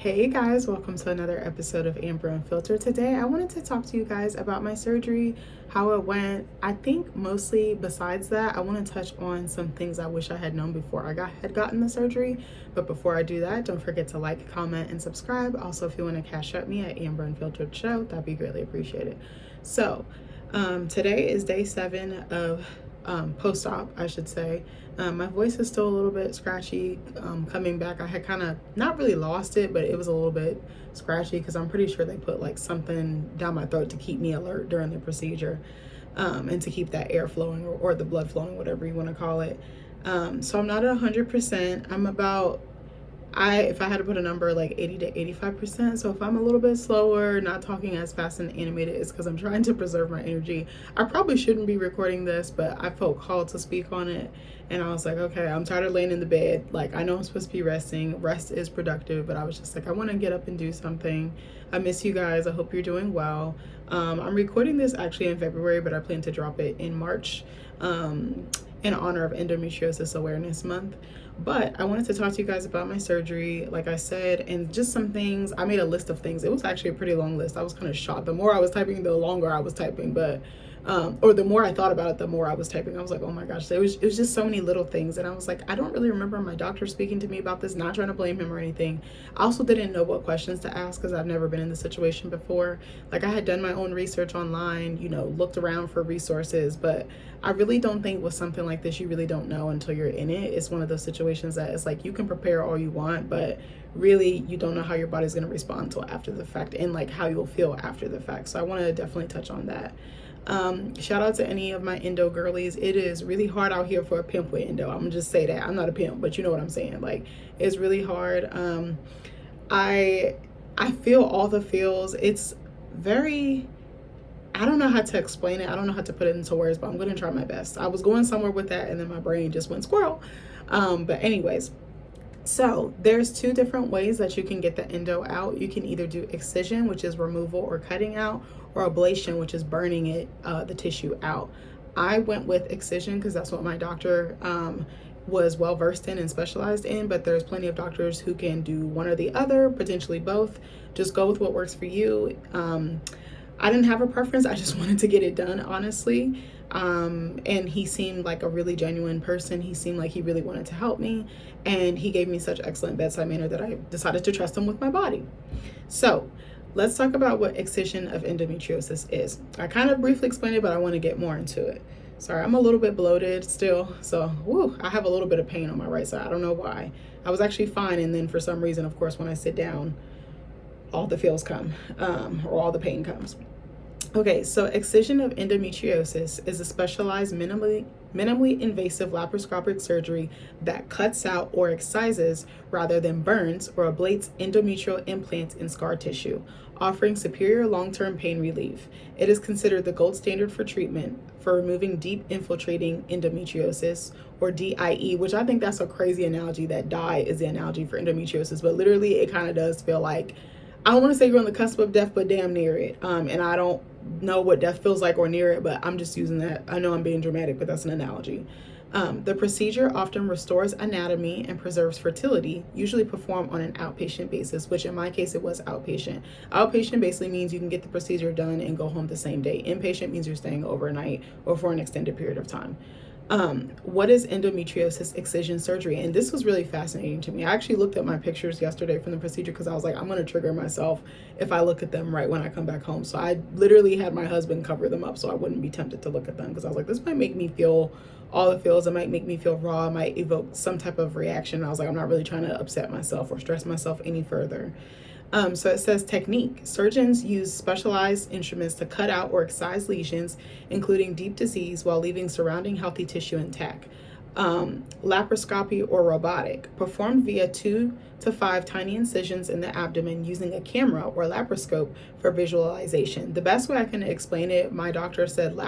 Hey guys, welcome to another episode of Amber Unfiltered. Today I wanted to talk to you guys about my surgery, how it went. I think mostly besides that, I want to touch on some things I wish I had known before I had gotten the surgery. But before I do that, don't forget to like, comment, and subscribe. Also, if you want to cash up me at Amber Unfiltered Show, that'd be greatly appreciated. So, today is day 7 of post-op, I should say. My voice is still a little bit scratchy coming back. I had kind of not really lost it, but it was a little bit scratchy because I'm pretty sure they put like something down my throat to keep me alert during the procedure and to keep that air flowing or the blood flowing, whatever you want to call it. So I'm not at 100%. I'm about if I had to put a number, like 80 to 85%. So if I'm a little bit slower, not talking as fast and animated, it's because I'm trying to preserve my energy. I probably shouldn't be recording this, but I felt called to speak on it. And I was like, okay, I'm tired of laying in the bed. Like, I know I'm supposed to be resting. Rest is productive, but I was just like, I want to get up and do something. I miss you guys. I hope you're doing well. I'm recording this actually in February, but I plan to drop it in March in honor of Endometriosis Awareness Month. But I wanted to talk to you guys about my surgery, like I said, and just some things. I made a list of things. It was actually a pretty long list. I was kind of shocked. The more I was typing, the longer I was typing, but or the more I thought about it, the more I was typing. I was like, oh my gosh, it was just so many little things. And I was like, I don't really remember my doctor speaking to me about this, not trying to blame him or anything. I also didn't know what questions to ask because I've never been in this situation before. Like, I had done my own research online, looked around for resources, but I really don't think with something like this, you really don't know until you're in it. It's one of those situations that it's like you can prepare all you want, but really you don't know how your body's going to respond until after the fact and like how you'll feel after the fact. So I want to definitely touch on that. Shout out to any of my endo girlies. It is really hard out here for a pimp with endo. I'm gonna just say that. I'm not a pimp, but you know what I'm saying. Like, it's really hard. I feel all the feels. It's very, I don't know how to explain it. I don't know how to put it into words, but I'm gonna try my best. I was going somewhere with that and then my brain just went squirrel. But anyways, so there's 2 different ways that you can get the endo out. You can either do excision, which is removal or cutting out, or ablation, which is burning it, the tissue out. I went with excision because that's what my doctor was well versed in and specialized in, but there's plenty of doctors who can do one or the other, potentially both. Just go with what works for you. I didn't have a preference. I just wanted to get it done, honestly. And he seemed like a really genuine person. He seemed like he really wanted to help me. And he gave me such excellent bedside manner that I decided to trust him with my body. So let's talk about what excision of endometriosis is. I kind of briefly explained it, but I want to get more into it. Sorry, I'm a little bit bloated still. So, I have a little bit of pain on my right side. I don't know why. I was actually fine. And then for some reason, of course, when I sit down, all the feels come, or all the pain comes. Okay, so excision of endometriosis is a specialized minimally invasive laparoscopic surgery that cuts out or excises rather than burns or ablates endometrial implants in scar tissue, offering superior long-term pain relief. It is considered the gold standard for treatment for removing deep infiltrating endometriosis, or DIE, which I think that's a crazy analogy, that die is the analogy for endometriosis, but literally it kind of does feel like, I don't want to say you're on the cusp of death, but damn near it. And I don't know what death feels like or near it, but I'm just using that. I know I'm being dramatic, but that's an analogy. The procedure often restores anatomy and preserves fertility, usually performed on an outpatient basis, which in my case, it was outpatient. Outpatient basically means you can get the procedure done and go home the same day. Inpatient means you're staying overnight or for an extended period of time. What is endometriosis excision surgery? And this was really fascinating to me. I actually looked at my pictures yesterday from the procedure because I was like, I'm going to trigger myself if I look at them right when I come back home. So I literally had my husband cover them up so I wouldn't be tempted to look at them, because I was like, this might make me feel all the feels. It might make me feel raw. It might evoke some type of reaction. I was like, I'm not really trying to upset myself or stress myself any further. So it says technique. Surgeons use specialized instruments to cut out or excise lesions, including deep disease, while leaving surrounding healthy tissue intact. Laparoscopy or robotic, performed via 2 to 5 tiny incisions in the abdomen using a camera or laparoscope for visualization. The best way I can explain it, my doctor said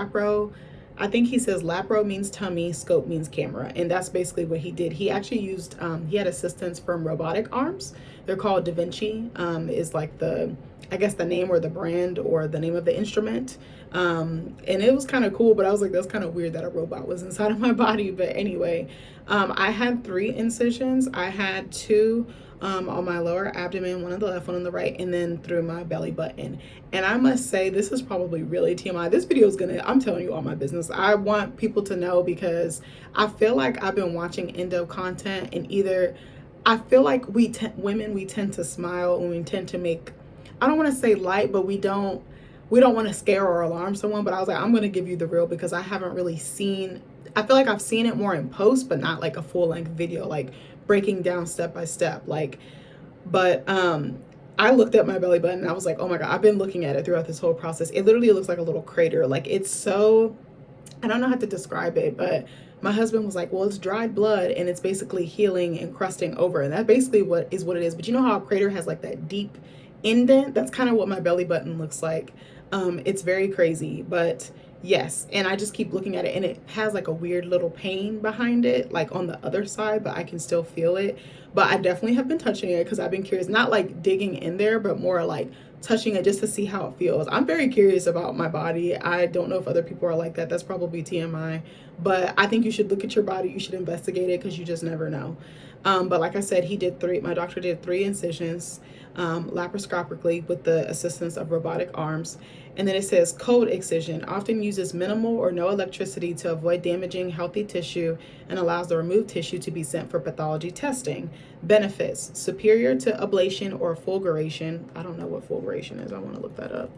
I think he says lapro means tummy, scope means camera, and that's basically what he did. He actually used, he had assistance from robotic arms. They're called Da Vinci, is like the name or the brand or the name of the instrument. And it was kind of cool, but I was like, that's kind of weird that a robot was inside of my body. But anyway, I had 3 incisions. I had 2 on my lower abdomen, one on the left, one on the right, and then through my belly button. And I must say, this is probably really TMI. This video is gonna, I'm telling you all my business. I want people to know because I feel like I've been watching endo content, and either I feel like women, we tend to smile and we tend to make, I don't want to say light, but we don't want to scare or alarm someone. But I was like, I'm going to give you the real, because I haven't really seen, I feel like I've seen it more in post, but not like a full length video, like breaking down step by step. Like, but I looked at my belly button and I was like, oh my God, I've been looking at it throughout this whole process. It literally looks like a little crater. Like, it's so, I don't know how to describe it, but my husband was like, well, it's dried blood and it's basically healing and crusting over. And that basically what it is. But you know how a crater has like that deep indent? That's kind of what my belly button looks like. It's very crazy, but yes. And I just keep looking at it, and it has like a weird little pain behind it, like on the other side, but I can still feel it. But I definitely have been touching it because I've been curious, not like digging in there, but more like touching it just to see how it feels. I'm very curious about my body. I don't know if other people are like that. That's probably TMI, but I think you should look at your body. You should investigate it because you just never know. But like I said, my doctor did 3 incisions laparoscopically with the assistance of robotic arms. And then it says cold excision often uses minimal or no electricity to avoid damaging healthy tissue and allows the removed tissue to be sent for pathology testing. Benefits: superior to ablation or fulguration. I don't know what fulguration is. I want to look that up.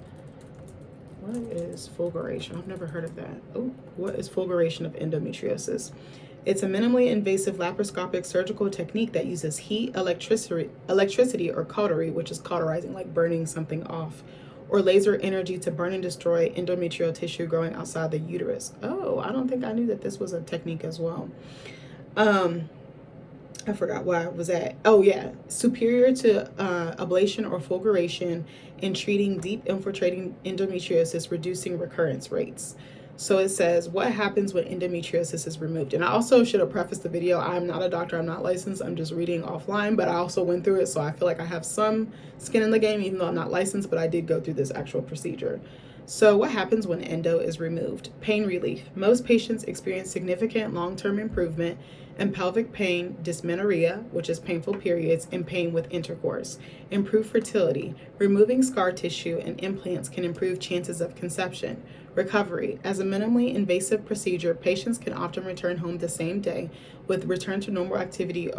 What is fulguration? I've never heard of that. Oh, what is fulguration of endometriosis? It's a minimally invasive laparoscopic surgical technique that uses heat, electricity, or cautery, which is cauterizing, like burning something off, or laser energy to burn and destroy endometrial tissue growing outside the uterus. Oh, I don't think I knew that this was a technique as well. I forgot where I was at. Oh yeah, superior to ablation or fulguration in treating deep infiltrating endometriosis, reducing recurrence rates. So it says, what happens when endometriosis is removed? And I also should have prefaced the video, I'm not a doctor, I'm not licensed, I'm just reading offline, but I also went through it, so I feel like I have some skin in the game, even though I'm not licensed, but I did go through this actual procedure. So what happens when endo is removed? Pain relief. Most patients experience significant long-term improvement in pelvic pain, dysmenorrhea, which is painful periods, and pain with intercourse. Improved fertility. Removing scar tissue and implants can improve chances of conception. Recovery. As a minimally invasive procedure, patients can often return home the same day, with return to normal activity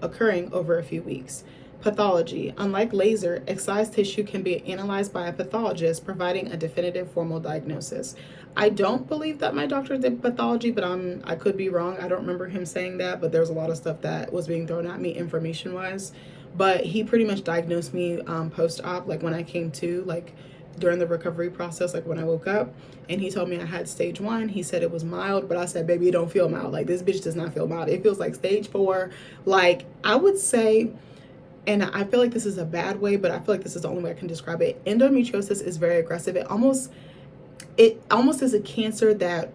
occurring over a few weeks. Pathology. Unlike laser, excised tissue can be analyzed by a pathologist, providing a definitive formal diagnosis. I don't believe that my doctor did pathology, but I could be wrong. I don't remember him saying that, but there's a lot of stuff that was being thrown at me information-wise. But he pretty much diagnosed me post-op, like when I came to, like during the recovery process, like when I woke up, and he told me I had stage 1. He said it was mild, but I said, baby, it don't feel mild. Like, this bitch does not feel mild. It feels like stage 4. Like, I would say, and I feel like this is a bad way, but I feel like this is the only way I can describe it. Endometriosis is very aggressive. It almost is a cancer that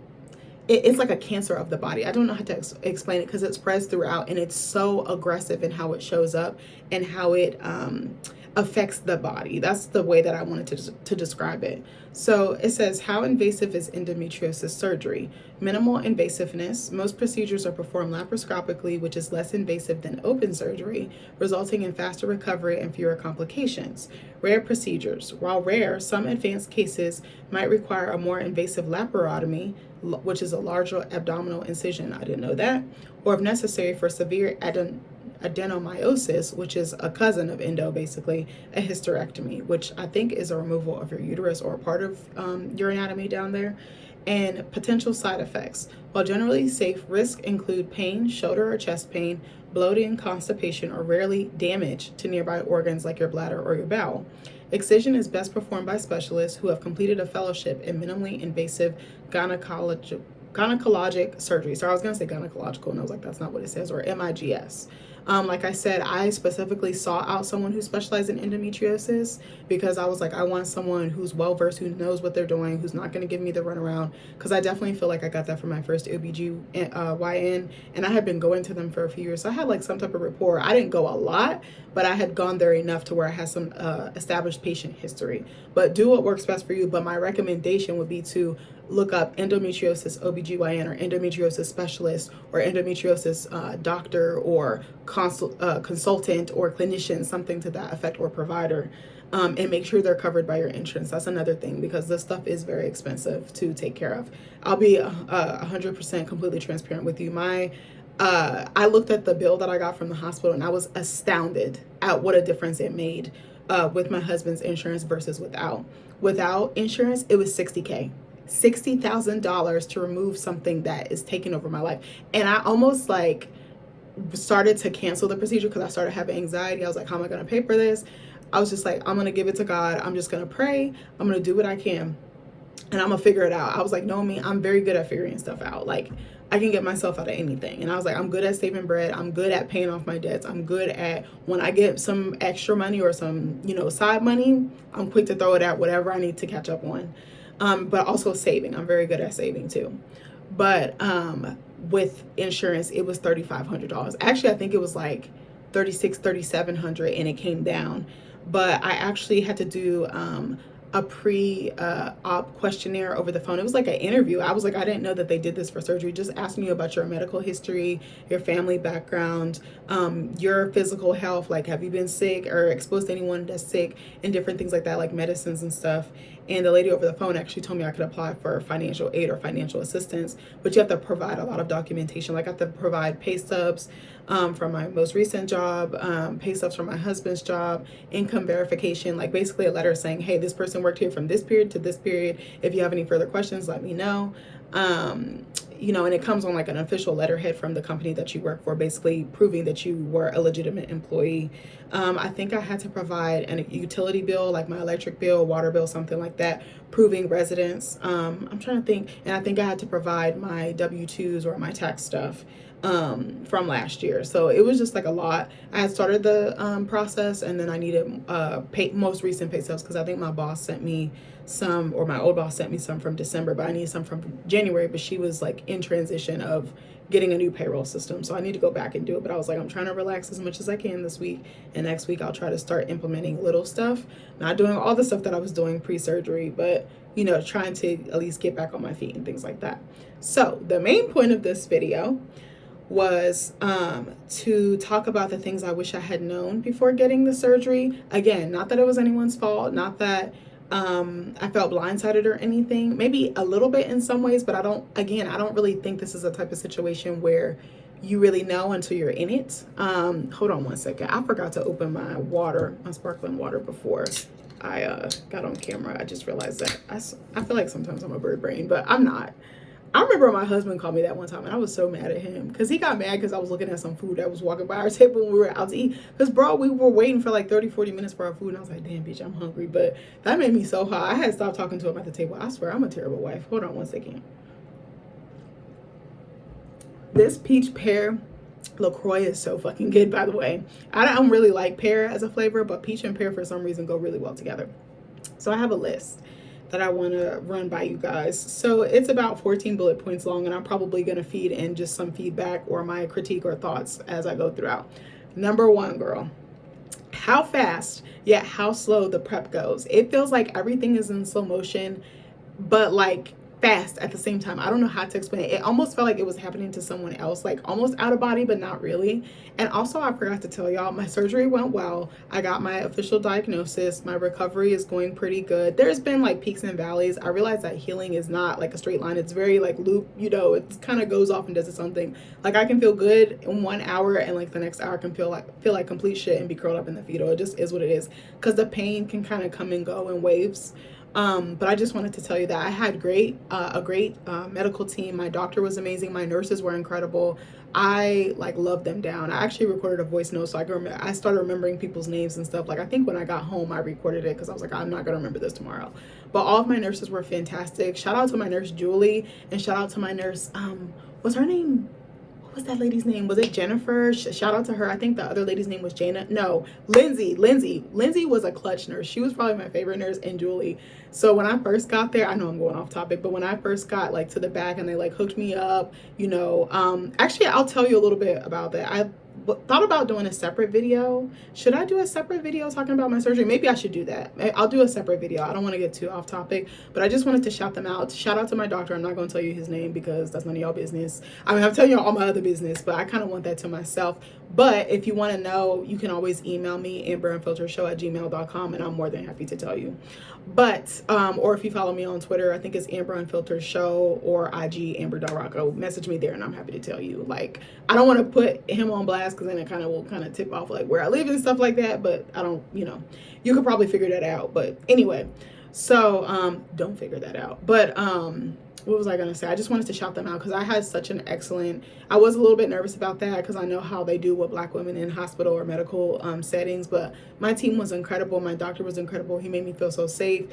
it's like a cancer of the body. I don't know how to explain it because it spreads throughout, and it's so aggressive in how it shows up and how it affects the body. That's the way that I wanted to describe it. So it says, how invasive is endometriosis surgery? Minimal invasiveness. Most procedures are performed laparoscopically, which is less invasive than open surgery, resulting in faster recovery and fewer complications. Rare procedures. While rare, some advanced cases might require a more invasive laparotomy, which is a larger abdominal incision. I didn't know that. Or if necessary for severe adenomyosis, which is a cousin of endo, basically, a hysterectomy, which I think is a removal of your uterus or a part of your anatomy down there. And potential side effects. While generally safe, risks include pain, shoulder or chest pain, bloating, constipation, or rarely damage to nearby organs like your bladder or your bowel. Excision is best performed by specialists who have completed a fellowship in minimally invasive gynecologic surgery. So I was going to say gynecological, and I was like, that's not what it says, or MIGS. Like I said, I specifically sought out someone who specialized in endometriosis because I was like, I want someone who's well-versed, who knows what they're doing, who's not going to give me the runaround, because I definitely feel like I got that from my first OBGYN, and I had been going to them for a few years. So I had like some type of rapport. I didn't go a lot, but I had gone there enough to where I had some established patient history. But do what works best for you. But my recommendation would be to look up endometriosis OBGYN or endometriosis specialist or endometriosis doctor or consultant or clinician, something to that effect, or provider. And make sure they're covered by your insurance. That's another thing, because this stuff is very expensive to take care of. I'll be 100% completely transparent with you. I looked at the bill that I got from the hospital and I was astounded at what a difference it made with my husband's insurance versus without. Without insurance, it was $60K. $60,000 to remove something that is taking over my life. And I almost like started to cancel the procedure because I started having anxiety. I was like, how am I going to pay for this? I was just like, I'm going to give it to God. I'm just going to pray. I'm going to do what I can. And I'm going to figure it out. I was like, no, me, I'm very good at figuring stuff out. Like, I can get myself out of anything. And I was like, I'm good at saving bread. I'm good at paying off my debts. I'm good at, when I get some extra money or some, side money, I'm quick to throw it at whatever I need to catch up on. But also saving. I'm very good at saving too. But with insurance, it was $3,500. Actually, I think it was like $3,700 and it came down. But I actually had to do a pre-op questionnaire over the phone. It was like an interview. I was like, I didn't know that they did this for surgery. Just asking you about your medical history, your family background, your physical health. Like, have you been sick or exposed to anyone that's sick, and different things like that, like medicines and stuff. And the lady over the phone actually told me I could apply for financial aid or financial assistance, but you have to provide a lot of documentation. Like, I have to provide pay stubs from my most recent job, pay stubs from my husband's job, income verification, like basically a letter saying, hey, this person worked here from this period to this period. If you have any further questions, let me know. And it comes on like an official letterhead from the company that you work for, basically proving that you were a legitimate employee. I think I had to provide a utility bill, like my electric bill, water bill, something like that, proving residence. I'm trying to think. And I think I had to provide my W-2s or my tax stuff from last year. So it was just like a lot. I had started the process, and then I needed most recent pay stubs, because I think my boss sent me some, or my old boss sent me some from December, but I need some from January. But she was like in transition of getting a new payroll system, so I need to go back and do it. But I was like, I'm trying to relax as much as I can this week, and next week I'll try to start implementing little stuff, not doing all the stuff that I was doing pre-surgery, but trying to at least get back on my feet and things like that. So the main point of this video was to talk about the things I wish I had known before getting the surgery. Again, not that it was anyone's fault, not that I felt blindsided or anything. Maybe a little bit in some ways, but I don't really think this is a type of situation where you really know until you're in it. Hold on one second. I forgot to open my sparkling water before I got on camera. I just realized that I feel like sometimes I'm a bird brain, but I'm not. I remember my husband called me that one time, and I was so mad at him because he got mad because I was looking at some food that was walking by our table when we were out to eat. Because, bro, we were waiting for like 30-40 minutes for our food, and I was like, damn, bitch, I'm hungry. But that made me so hot. I had to stop talking to him at the table. I swear, I'm a terrible wife. Hold on one second. This peach pear LaCroix is so fucking good, by the way. I don't really like pear as a flavor, but peach and pear for some reason go really well together. So I have a list that I want to run by you guys. So it's about 14 bullet points long, and I'm probably going to feed in just some feedback or my critique or thoughts as I go throughout. Number one, girl, how fast yet how slow the prep goes. It feels like everything is in slow motion, but like fast at the same time. I don't know how to explain it. It almost felt like it was happening to someone else, like almost out of body, but not really. And also, I forgot to tell y'all, my surgery went well. I got my official diagnosis. My recovery is going pretty good. There's been like peaks and valleys. I realized that healing is not like a straight line. It's very like loop, it kind of goes off and does its own thing. Like, I can feel good in 1 hour, and like the next hour can feel like complete shit and be curled up in the fetal. It just is what it is, because the pain can kind of come and go in waves. But I just wanted to tell you that I had a great medical team. My doctor was amazing. My nurses were incredible. I like loved them down. I actually recorded a voice note, so I started remembering people's names and stuff. Like, I think when I got home, I recorded it because I was like, I'm not gonna remember this tomorrow. But all of my nurses were fantastic. Shout out to my nurse Julie, and shout out to my nurse. What's her name? What was that lady's name? Was it Jennifer? Shout out to her. I think the other lady's name was Jana. No, Lindsay. Lindsay was a clutch nurse. She was probably my favorite nurse, and Julie. So when I first got there, I know I'm going off topic, but when I first got to the back and they hooked me up, actually, I'll tell you a little bit about that. thought about doing a separate video. Should I do a separate video talking about my surgery? Maybe I should do that. I'll do a separate video. I don't want to get too off topic, but I just wanted to shout them out. Shout out to my doctor. I'm not going to tell you his name because that's none of y'all business. I mean, I'm telling you all my other business, but I kind of want that to myself. But if you want to know, you can always email me, amberunfilteredshow@gmail.com, and I'm more than happy to tell you. But, or if you follow me on Twitter, I think it's Amber Unfiltered Show, or IG Amber.Rocco. Message me there and I'm happy to tell you. Like, I don't want to put him on blast because then it kind of will kind of tip off like where I live and stuff like that. But I don't, you could probably figure that out. But anyway, so don't figure that out. But what was I going to say? I just wanted to shout them out because I had such an excellent, I was a little bit nervous about that because I know how they do with Black women in hospital or medical settings, but my team was incredible. My doctor was incredible. He made me feel so safe,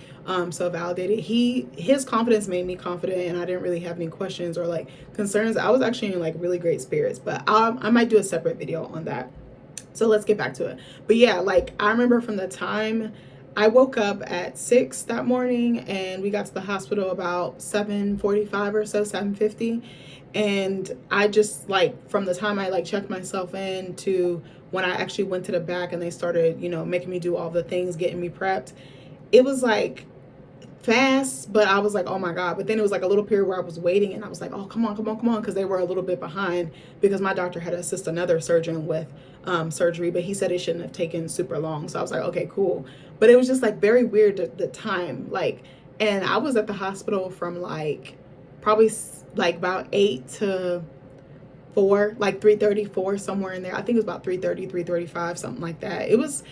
so validated. His confidence made me confident, and I didn't really have any questions or like concerns. I was actually in like really great spirits, but I might do a separate video on that. So let's get back to it. But yeah, like I remember from the time I woke up at 6 that morning and we got to the hospital about 7:45 or so, 7:50. And I just like, from the time I like checked myself in to when I actually went to the back and they started, making me do all the things, getting me prepped, it was like fast, but I was like, oh my God. But then it was like a little period where I was waiting and I was like, oh, come on, because they were a little bit behind because my doctor had to assist another surgeon with surgery, but he said it shouldn't have taken super long. So I was like, okay, cool. But it was just like very weird the time, like, and I was at the hospital from like probably like about 8 to 4, like 3:34, somewhere in there. I think it was about 3:30, 3:35, something like that. It was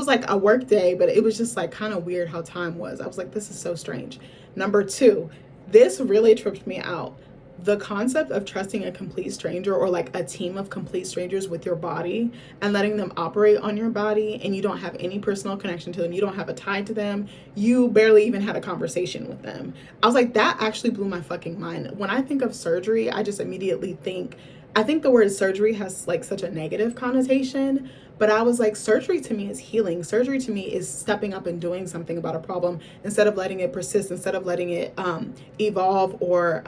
like a work day, but it was just like kind of weird how time was. I was like, this is so strange. Number 2, this really tripped me out. The concept of trusting a complete stranger or like a team of complete strangers with your body and letting them operate on your body, and you don't have any personal connection to them, you don't have a tie to them, you barely even had a conversation with them. I was like, that actually blew my fucking mind. When I think of surgery, I just immediately think the word surgery has like such a negative connotation, but I was like, surgery to me is healing. Surgery to me is stepping up and doing something about a problem instead of letting it persist, instead of letting it evolve or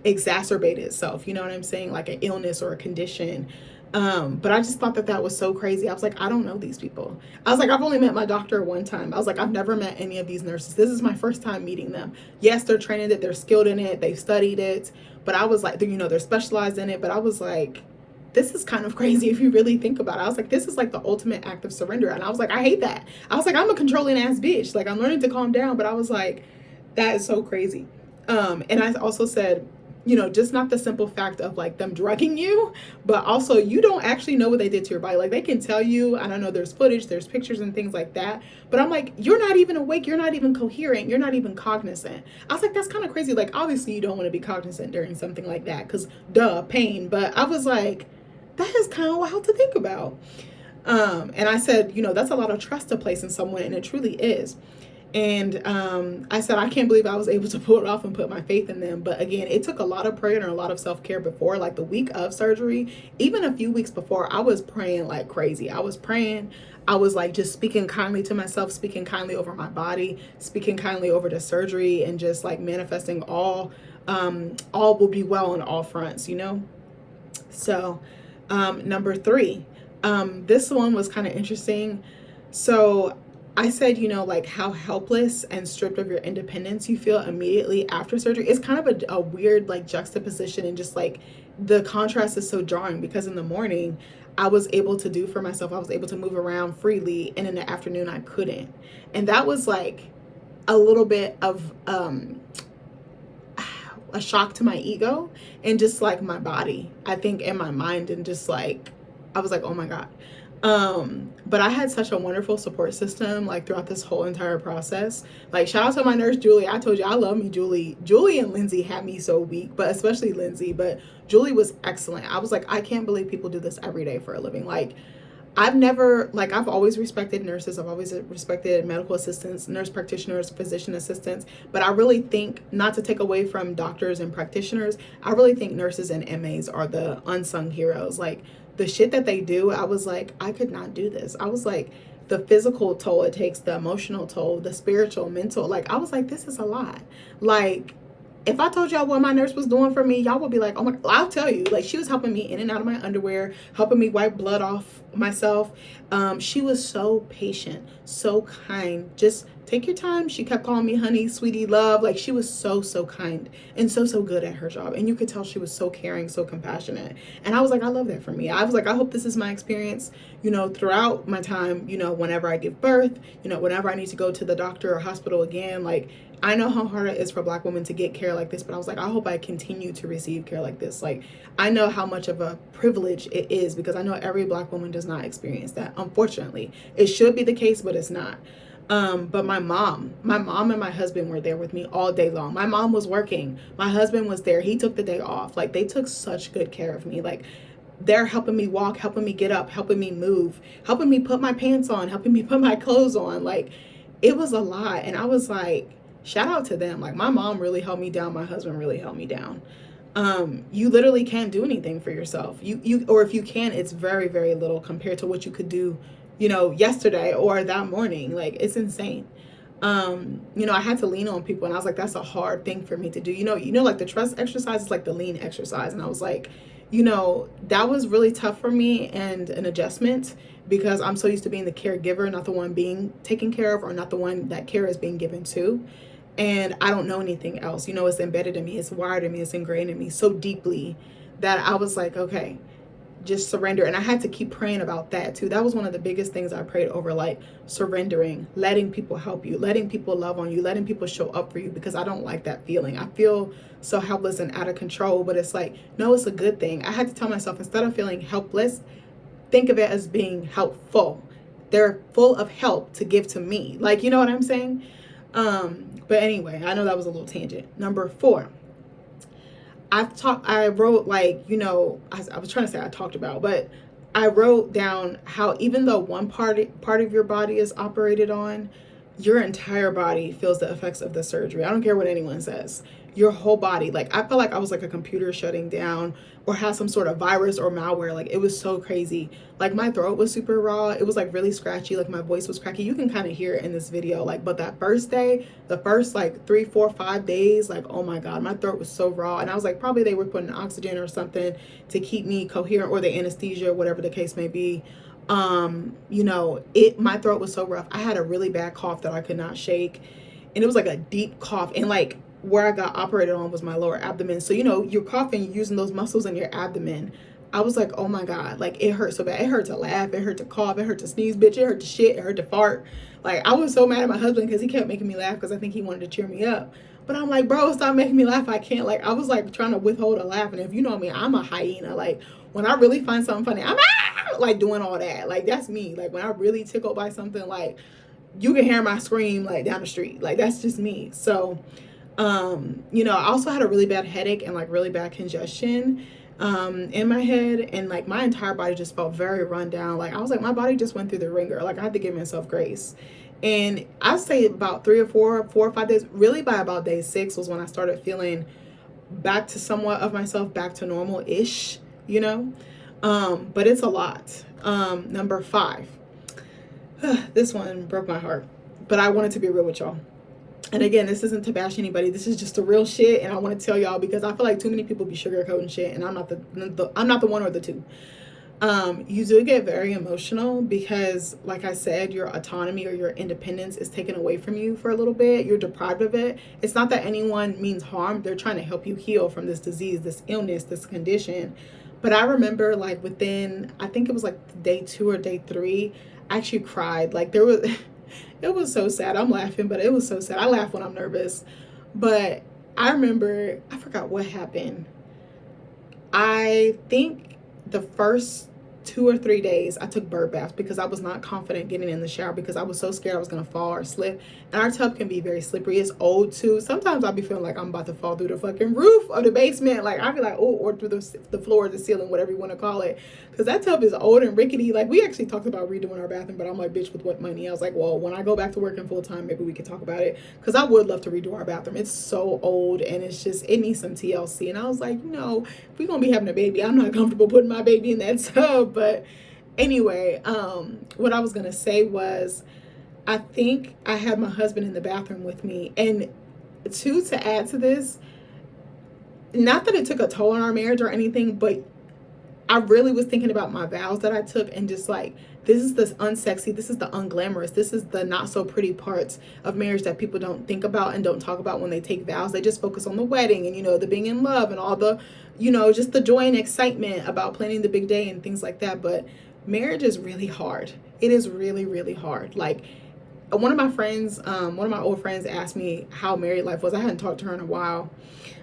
exacerbate itself. You know what I'm saying? Like an illness or a condition. But I just thought that was so crazy. I was like, I don't know these people. I was like, I've only met my doctor one time. I was like, I've never met any of these nurses. This is my first time meeting them. Yes, they're trained in it. They're skilled in it. They've studied it. But I was like, they're specialized in it. But I was like, this is kind of crazy if you really think about it. I was like, this is like the ultimate act of surrender. And I was like, I hate that. I was like, I'm a controlling ass bitch. Like, I'm learning to calm down. But I was like, that is so crazy. And I also said, just not the simple fact of like them drugging you, but also you don't actually know what they did to your body. Like they can tell you, and I know there's footage, there's pictures and things like that, but I'm like, you're not even awake, you're not even coherent, you're not even cognizant. I was like, that's kind of crazy. Like obviously you don't want to be cognizant during something like that because pain. But I was like, that is kind of wild to think about. And I said, that's a lot of trust to place in someone, and it truly is. And I said, I can't believe I was able to pull it off and put my faith in them. But again, it took a lot of prayer and a lot of self-care before, like the week of surgery, even a few weeks before, I was praying like crazy. I was praying. I was like just speaking kindly to myself, speaking kindly over my body, speaking kindly over the surgery, and just like manifesting all will be well on all fronts, So number 3, this one was kind of interesting. So I said, like how helpless and stripped of your independence you feel immediately after surgery. It's kind of a weird like juxtaposition, and just like the contrast is so jarring because in the morning I was able to do for myself. I was able to move around freely, and in the afternoon I couldn't. And that was like a little bit of a shock to my ego and just like my body, I think, and my mind, and just like I was like, oh my God. But I had such a wonderful support system like throughout this whole entire process. Like shout out to my nurse Julie. I told you I love me Julie. Julie and Lindsay had me so weak, but especially Lindsay. But Julie was excellent. I was like, I can't believe people do this every day for a living. Like I've always respected nurses. I've always respected medical assistants, nurse practitioners, physician assistants. But I really think, not to take away from doctors and practitioners, I really think nurses and MAs are the unsung heroes. Like the shit that they do, I was like, I could not do this. I was like, the physical toll it takes, the emotional toll, the spiritual, mental, like I was like, this is a lot. Like if I told y'all what my nurse was doing for me, y'all would be like, oh my, I'll tell you. Like, she was helping me in and out of my underwear, helping me wipe blood off myself. She was so patient, so kind. Just take your time. She kept calling me honey, sweetie, love. Like, she was so, so kind and so, so good at her job. And you could tell she was so caring, so compassionate. And I was like, I love that for me. I was like, I hope this is my experience, you know, throughout my time, you know, whenever I give birth, you know, whenever I need to go to the doctor or hospital again. Like, I know how hard it is for Black women to get care like this, but I was like, I hope I continue to receive care like this. Like, I know how much of a privilege it is, because I know every Black woman does not experience that. Unfortunately, it should be the case, but it's not. But my mom and my husband were there with me all day long. My mom was working. My husband was there. He took the day off. Like, they took such good care of me. Like, they're helping me walk, helping me get up, helping me move, helping me put my pants on, helping me put my clothes on. Like, it was a lot. And I was like, shout out to them. Like, my mom really held me down. My husband really held me down. You literally can't do anything for yourself. Or if you can, it's very, very little compared to what you could do, you know, yesterday or that morning. Like, it's insane. You know, I had to lean on people, and I was like, that's a hard thing for me to do. You know, like the trust exercise is like the lean exercise. And I was like, you know, that was really tough for me and an adjustment, because I'm so used to being the caregiver, not the one being taken care of, or not the one that care is being given to. And I don't know anything else. You know, it's embedded in me, it's wired in me, it's ingrained in me so deeply that I was like, okay, just surrender. And I had to keep praying about that too. That was one of the biggest things I prayed over, like surrendering, letting people help you, letting people love on you, letting people show up for you, because I don't like that feeling. I feel so helpless and out of control, but it's like, no, it's a good thing. I had to tell myself, instead of feeling helpless, think of it as being helpful. They're full of help to give to me. Like, you know what I'm saying? But anyway, I know that was a little tangent. Number 4. I wrote, like, you know, I was trying to say I talked about, but I wrote down how even though one part of your body is operated on, your entire body feels the effects of the surgery. I don't care what anyone says. Your whole body, like, I felt like I was like a computer shutting down, or had some sort of virus or malware. Like, it was so crazy. Like, my throat was super raw. It was like really scratchy. Like, my voice was cracky. You can kind of hear it in this video. Like, but that first day, the first like 3, 4, 5 days, like, oh my God, my throat was so raw. And I was like, probably they were putting oxygen or something to keep me coherent, or the anesthesia, whatever the case may be. You know, my throat was so rough. I had a really bad cough that I could not shake. And it was like a deep cough. And like, where I got operated on was my lower abdomen. So, you know, you're coughing, you're using those muscles in your abdomen. I was like, oh my God, like, it hurt so bad. It hurt to laugh, it hurt to cough, it hurt to sneeze, bitch, it hurt to shit, it hurt to fart. Like, I was so mad at my husband because he kept making me laugh, because I think he wanted to cheer me up. But I'm like, bro, stop making me laugh. I can't. Like, I was like trying to withhold a laugh. And if you know me, I'm a hyena. Like, when I really find something funny, I'm like doing all that. Like, that's me. Like, when I really tickled by something, like, you can hear my scream like down the street. Like, that's just me. So you know, I also had a really bad headache and like really bad congestion in my head, and like my entire body just felt very run down. Like, I was like, my body just went through the ringer. Like, I had to give myself grace. And I'd say about 3 or 4 or 5 days, really by about day 6 was when I started feeling back to somewhat of myself, back to normal-ish, you know. But it's a lot. Number 5. This one broke my heart, but I wanted to be real with y'all. And again, this isn't to bash anybody. This is just the real shit, and I want to tell y'all, because I feel like too many people be sugarcoating shit, and I'm not the one or the two. You do get very emotional, because, like I said, your autonomy or your independence is taken away from you for a little bit. You're deprived of it. It's not that anyone means harm. They're trying to help you heal from this disease, this illness, this condition. But I remember, like, within, I think it was like day 2 or day 3, I actually cried. Like, there was it was so sad. I'm laughing, but it was so sad. I laugh when I'm nervous. But I remember, I forgot what happened. I think the first 2 or 3 days I took bird baths, because I was not confident getting in the shower, because I was so scared I was going to fall or slip. And our tub can be very slippery. It's old too. Sometimes I'll be feeling like I'm about to fall through the fucking roof of the basement. Like, I'll be like, oh, or through the floor, the ceiling, whatever you want to call it. Because that tub is old and rickety. Like, we actually talked about redoing our bathroom, but I'm like, bitch, with what money? I was like, well, when I go back to working full time, maybe we could talk about it. Because I would love to redo our bathroom. It's so old, and it's just, it needs some TLC. And I was like, you know, if we're going to be having a baby, I'm not comfortable putting my baby in that tub. But anyway, what I was going to say was, I think I had my husband in the bathroom with me. And to add to this, not that it took a toll on our marriage or anything, but I really was thinking about my vows that I took, and just like, this is the unsexy, this is the unglamorous, this is the not so pretty parts of marriage that people don't think about and don't talk about when they take vows. They just focus on the wedding and, the being in love and all the, just the joy and excitement about planning the big day and things like that. But marriage is really hard. It is really, really hard. Like, one of my friends, one of my old friends asked me how married life was. I hadn't talked to her in a while.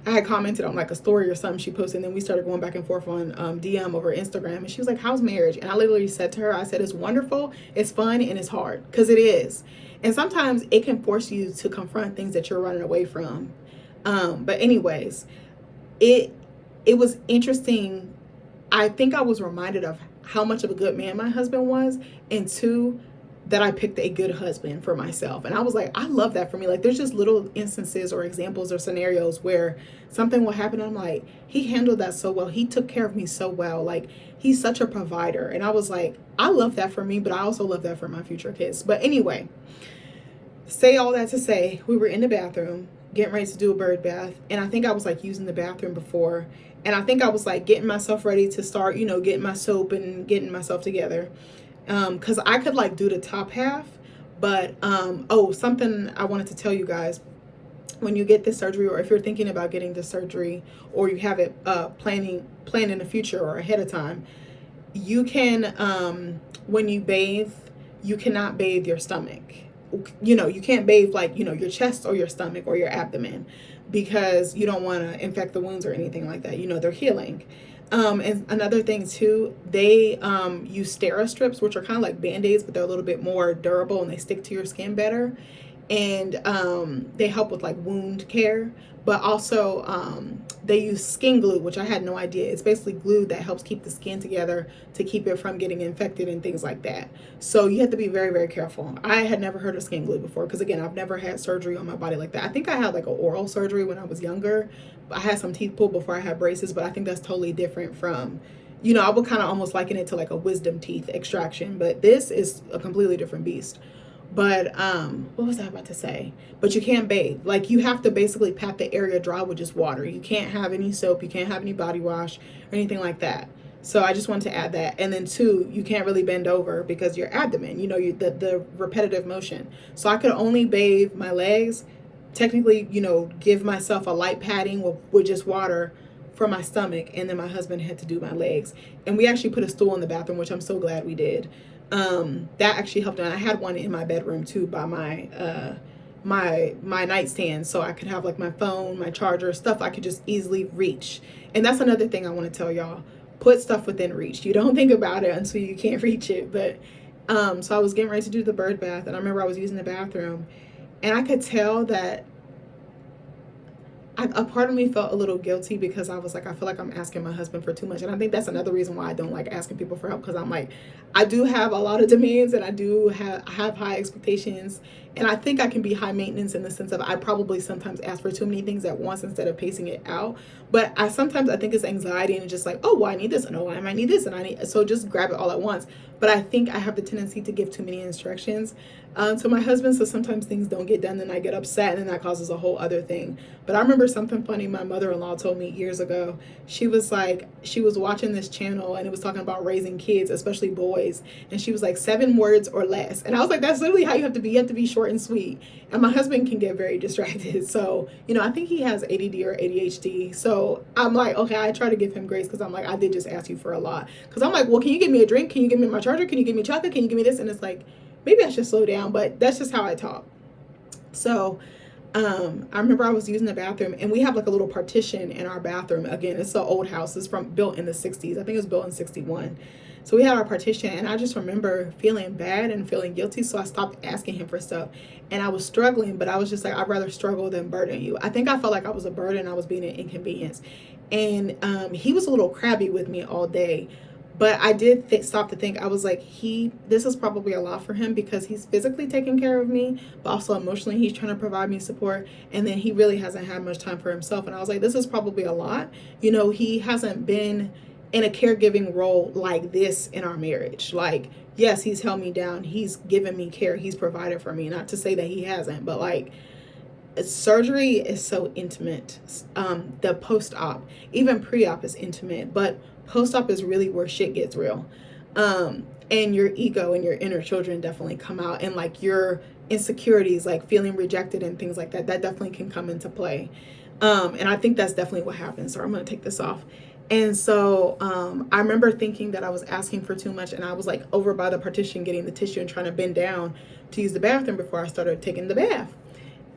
I had commented on like a story or something she posted, and then we started going back and forth on DM over Instagram, and she was like, how's marriage? And I literally said to her, I said, it's wonderful, it's fun, and it's hard, because it is. And sometimes it can force you to confront things that you're running away from. But anyways, it was interesting. I think I was reminded of how much of a good man my husband was, and two, that I picked a good husband for myself. And I was like, I love that for me. Like, there's just little instances or examples or scenarios where something will happen. I'm like, he handled that so well. He took care of me so well. Like, he's such a provider. And I was like, I love that for me, but I also love that for my future kids. But anyway, say all that to say, we were in the bathroom getting ready to do a bird bath. And I think I was like using the bathroom before. And I think I was like getting myself ready to start, getting my soap and getting myself together. Because I could like do the top half, but something I wanted to tell you guys: when you get this surgery, or if you're thinking about getting this surgery, or you have it planned in the future or ahead of time, you can when you bathe, you cannot bathe your stomach. You can't bathe like your chest or your stomach or your abdomen, because you don't want to infect the wounds or anything like that. They're healing. And another thing too, they use Steri-Strips, which are kind of like Band-Aids, but they're a little bit more durable and they stick to your skin better. And they help with like wound care, but also they use skin glue, which I had no idea. It's basically glue that helps keep the skin together to keep it from getting infected and things like that. So you have to be very, very careful. I had never heard of skin glue before, because again, I've never had surgery on my body like that. I think I had like an oral surgery when I was younger. I had some teeth pulled before I had braces, but I think that's totally different from, I would kind of almost liken it to like a wisdom teeth extraction, but this is a completely different beast. But what was I about to say? But you can't bathe. Like, you have to basically pat the area dry with just water. You can't have any soap. You can't have any body wash or anything like that. So I just wanted to add that. And then two, you can't really bend over because your abdomen, the repetitive motion. So I could only bathe my legs, technically, give myself a light patting with just water for my stomach. And then my husband had to do my legs. And we actually put a stool in the bathroom, which I'm so glad we did. That actually helped. And I had one in my bedroom too, by my my nightstand, so I could have like my phone, my charger, stuff I could just easily reach. And that's another thing I want to tell y'all: put stuff within reach. You don't think about it until you can't reach it. But so I was getting ready to do the bird bath, and I remember I was using the bathroom, and I could tell that a part of me felt a little guilty, because I was like, I feel like I'm asking my husband for too much. And I think that's another reason why I don't like asking people for help, because I'm like, I do have a lot of demands, and I do have high expectations. And I think I can be high maintenance in the sense of I probably sometimes ask for too many things at once instead of pacing it out. But I think it's anxiety, and it's just like, oh, well, I need this, and oh, I might need this, and so just grab it all at once. But I think I have the tendency to give too many instructions to my husband, so sometimes things don't get done, and I get upset, and then that causes a whole other thing. But I remember something funny my mother-in-law told me years ago. She was watching this channel, and it was talking about raising kids, especially boys, and she was like, 7 words or less. And I was like, that's literally how you have to be. You have to be short and sweet. And my husband can get very distracted, so I think he has ADD or ADHD. So I'm like, okay, I try to give him grace, because I'm like, I did just ask you for a lot. Because I'm like, well, can you give me a drink? Can you give me my charger? Can you give me chocolate? Can you give me this? And it's like, maybe I should slow down, but that's just how I talk. So I remember I was using the bathroom, and we have like a little partition in our bathroom. Again, it's an old house. It's built in the 60s. I think it was built in 61. So we had our partition, and I just remember feeling bad and feeling guilty. So I stopped asking him for stuff, and I was struggling, but I was just like, I'd rather struggle than burden you. I think I felt like I was a burden. I was being an inconvenience. And he was a little crabby with me all day. But I did stop to think. I was like, this is probably a lot for him, because he's physically taking care of me, but also emotionally he's trying to provide me support. And then he really hasn't had much time for himself. And I was like, this is probably a lot. He hasn't been in a caregiving role like this in our marriage. Like, yes, he's held me down. He's given me care. He's provided for me. Not to say that he hasn't, but like, surgery is so intimate. The post-op, even pre-op is intimate, but post-op is really where shit gets real. And your ego and your inner children definitely come out, and like your insecurities, like feeling rejected and things like that, that definitely can come into play. And I think that's definitely what happened. So I'm going to take this off. And so I remember thinking that I was asking for too much, and I was like over by the partition getting the tissue and trying to bend down to use the bathroom before I started taking the bath.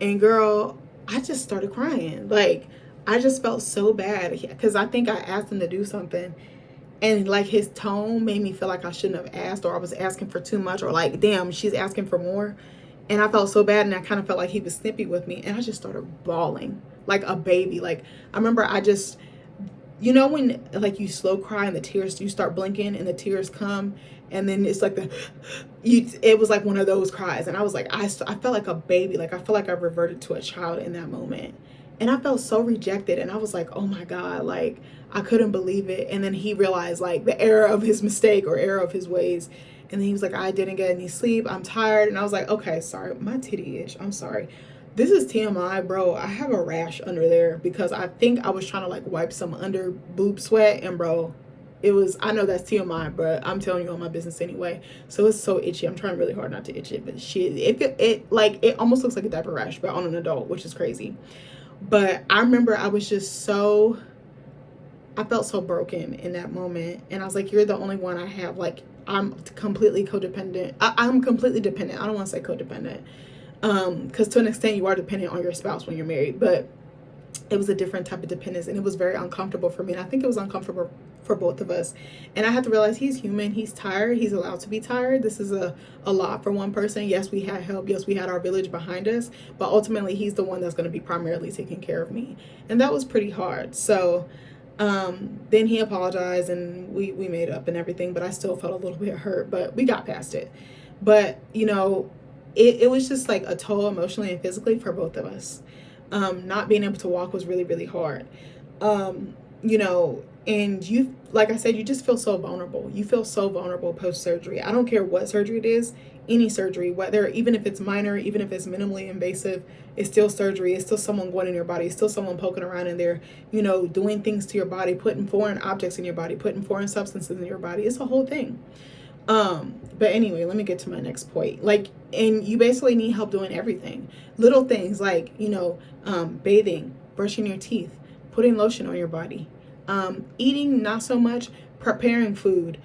And girl, I just started crying. Like, I just felt so bad because I think I asked him to do something, and like his tone made me feel like I shouldn't have asked, or I was asking for too much, or like, damn, she's asking for more. And I felt so bad, and I kind of felt like he was snippy with me, and I just started bawling like a baby. Like, I remember I just, you know, when like you slow cry and the tears, you start blinking and the tears come, and then it's like it was like one of those cries. And I was like, I felt like a baby. Like, I felt like I reverted to a child in that moment. And I felt so rejected, and I was like, oh my God, like I couldn't believe it. And then he realized like the error of his mistake or error of his ways. And then he was like, I didn't get any sleep, I'm tired. And I was like, okay, sorry, my titty itch, I'm sorry. This is TMI, bro. I have a rash under there because I think I was trying to like wipe some under boob sweat, and bro, it was, I know that's TMI, but I'm telling you all my business anyway. So it's so itchy. I'm trying really hard not to itch it, but shit, it like, it almost looks like a diaper rash, but on an adult, which is crazy. But I remember I was just so, I felt so broken in that moment. And I was like, you're the only one I have. Like, I'm completely codependent. I'm completely dependent. I don't want to say codependent. Because to an extent you are dependent on your spouse when you're married, but it was a different type of dependence, and it was very uncomfortable for me, and I think it was uncomfortable for both of us. And I had to realize he's human, he's tired, he's allowed to be tired. This is a lot for one person. Yes, we had help, yes, we had our village behind us, but ultimately he's the one that's going to be primarily taking care of me, and that was pretty hard. So then he apologized, and we made up and everything, but I still felt a little bit hurt, but we got past it. But you know, it was just like a toll emotionally and physically for both of us. Not being able to walk was really, really hard. You know, and you, like I said, you just feel so vulnerable. You feel so vulnerable post-surgery. I don't care what surgery it is, any surgery, whether, even if it's minor, even if it's minimally invasive, it's still surgery. It's still someone going in your body. It's still someone poking around in there, you know, doing things to your body, putting foreign objects in your body, putting foreign substances in your body. It's a whole thing. But anyway, let me get to my next point. Like, and you basically need help doing everything. Little things like, you know, bathing, brushing your teeth, putting lotion on your body, eating not so much, preparing food,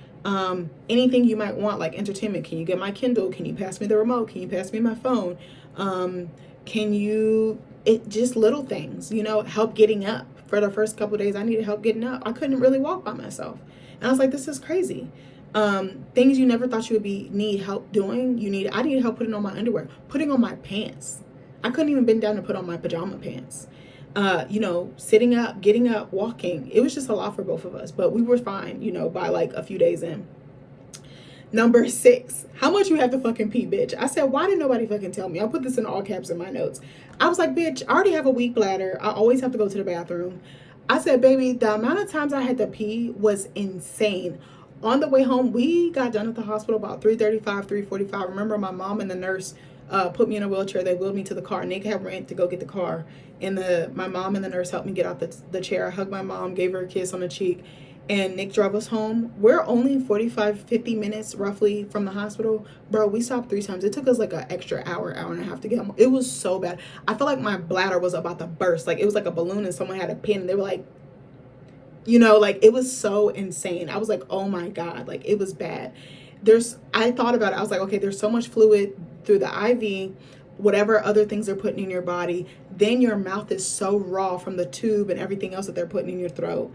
anything you might want, like entertainment. Can you get my Kindle? Can you pass me the remote? Can you pass me my phone? Just little things, you know, help getting up. For the first couple of days, I needed help getting up. I couldn't really walk by myself. And I was like, this is crazy. Things you never thought you would need help doing. I needed help putting on my underwear, putting on my pants. I couldn't even bend down to put on my pajama pants. You know, sitting up, getting up, walking. It was just a lot for both of us, but we were fine, you know, by like a few days in. Number 6, how much you have to fucking pee, bitch? I said, why didn't nobody fucking tell me? I'll put this in all caps in my notes. I was like, bitch, I already have a weak bladder. I always have to go to the bathroom. I said, baby, the amount of times I had to pee was insane. On the way home, we got done at the hospital about 3:35, 3:45. Remember, my mom and the nurse put me in a wheelchair. They wheeled me to the car. Nick had ran to go get the car. And my mom and the nurse helped me get out the chair. I hugged my mom, gave her a kiss on the cheek. And Nick drove us home. We're only 45, 50 minutes roughly from the hospital. Bro, we stopped 3 times. It took us like an extra hour and a half to get home. It was so bad. I felt like my bladder was about to burst. Like, it was like a balloon and someone had a pin. And they were like, you know, like, it was so insane. I was like, oh my God, like, it was bad. I thought about it. I was like, okay, there's so much fluid through the IV, whatever other things they're putting in your body. Then your mouth is so raw from the tube and everything else that they're putting in your throat.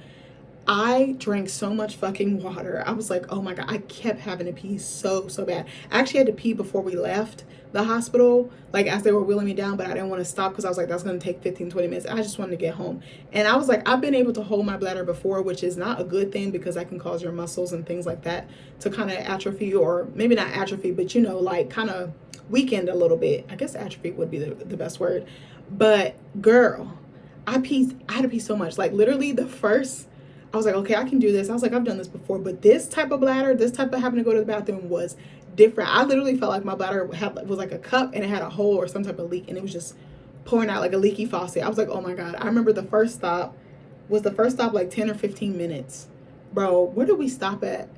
I drank so much fucking water. I was like, oh my God, I kept having to pee so bad. I actually had to pee before we left the hospital, like as they were wheeling me down, but I didn't want to stop because I was like, that's going to take 15, 20 minutes. I just wanted to get home. And I was like, I've been able to hold my bladder before, which is not a good thing because that can cause your muscles and things like that to kind of atrophy, or maybe not atrophy, but you know, like kind of weakened a little bit. I guess atrophy would be the best word. But girl, I had to pee so much. Like literally I was like, okay, I can do this. I was like, I've done this before, but this type of bladder, this type of having to go to the bathroom was different. I literally felt like my bladder was like a cup and it had a hole or some type of leak, and it was just pouring out like a leaky faucet. I was like, oh my God. I remember the first stop like 10 or 15 minutes. Bro, where did we stop at?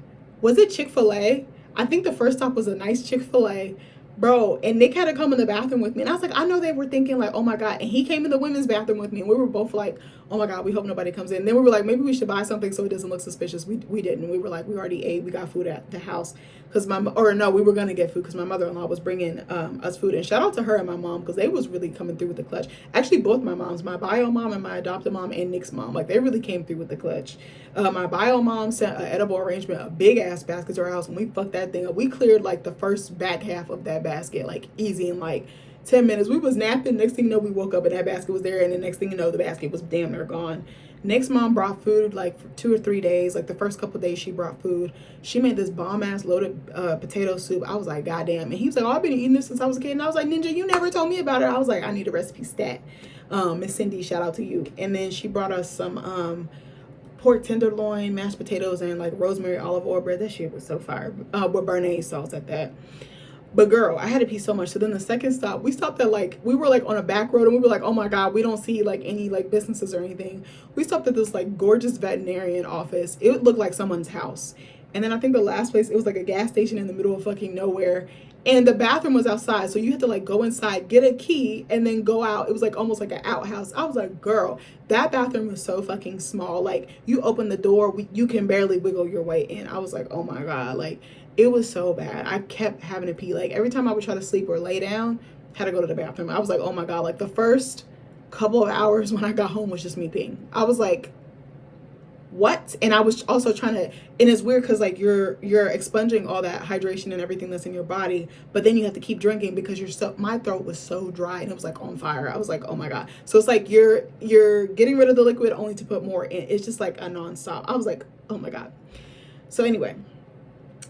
Was it Chick-fil-A? I think the first stop was a nice Chick-fil-A. Bro, and Nick had to come in the bathroom with me. And I was like, I know they were thinking like, oh my God. And he came in the women's bathroom with me. And we were both like, oh my God, we hope nobody comes in. And then we were like, maybe we should buy something so it doesn't look suspicious. We didn't. We were like, we already ate. We got food at the house. We were going to get food because my mother-in-law was bringing us food. And shout out to her and my mom because they was really coming through with the clutch. Actually, both my moms, my bio mom and my adopted mom and Nick's mom, like they really came through with the clutch. My bio mom sent an edible arrangement, a big ass basket to our house, and we fucked that thing up. We cleared like the first back half of that basket, like easy in like 10 minutes. We was napping. Next thing you know, we woke up and that basket was there. And the next thing you know, the basket was damn near gone. Nick's mom brought food like for 2 or 3 days. Like the first couple of days she brought food. She made this bomb ass loaded potato soup. I was like, God damn. And he was like, oh, I've been eating this since I was a kid. And I was like, Ninja, you never told me about it. I was like, I need a recipe stat. Miss Cindy, shout out to you. And then she brought us some pork tenderloin, mashed potatoes, and like rosemary olive oil bread. That shit was so fire. With béarnaise sauce at that. But girl, I had to pee so much. So then the second stop, we stopped at like, we were like on a back road and we were like, oh my God, we don't see like any like businesses or anything. We stopped at this like gorgeous veterinarian office. It looked like someone's house. And then I think the last place, it was like a gas station in the middle of fucking nowhere. And the bathroom was outside. So you had to like go inside, get a key, and then go out. It was like almost like an outhouse. I was like, girl, that bathroom was so fucking small. Like you open the door, you can barely wiggle your way in. I was like, oh my God, like it was so bad. I kept having to pee. Like every time I would try to sleep or lay down, had to go to the bathroom. I was like, oh my God, like the first couple of hours when I got home was just me peeing. I was like, what? And I was also trying to, and it's weird because like you're expunging all that hydration and everything that's in your body, but then you have to keep drinking because my throat was so dry and it was like on fire. I was like, oh my God. So it's like you're getting rid of the liquid only to put more in. It's just like a nonstop. I was like, oh my God. So anyway,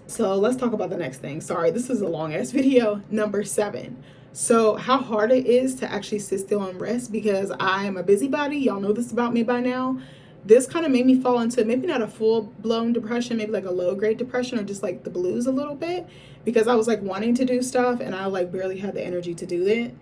so let's talk about the next thing. Sorry, this is a long ass video. Number 7. So how hard it is to actually sit still and rest, because I'm a busybody. Y'all know this about me by now. This kind of made me fall into maybe not a full-blown depression, maybe like a low-grade depression or just like the blues a little bit, because I was like wanting to do stuff and I like barely had the energy to do it.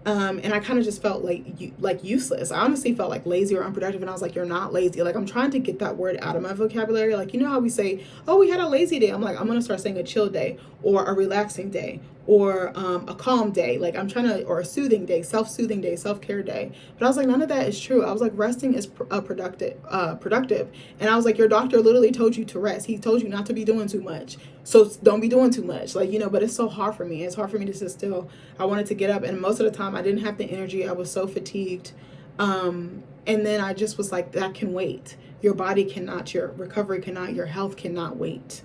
And I kind of just felt like useless. I honestly felt like lazy or unproductive, and I was like, you're not lazy. Like I'm trying to get that word out of my vocabulary. Like, you know how we say, oh, we had a lazy day. I'm like, I'm gonna start saying a chill day or a relaxing day or a calm day. Like I'm trying to, or a soothing day, self-soothing day, self-care day. But I was like, none of that is true. I was like, resting is productive. And I was like, your doctor literally told you to rest. He told you not to be doing too much. So don't be doing too much. Like, you know, but it's so hard for me. It's hard for me to sit still. I wanted to get up, and most of the time I didn't have the energy. I was so fatigued. And then I just was like, that can wait. Your body cannot, your recovery cannot, your health cannot wait.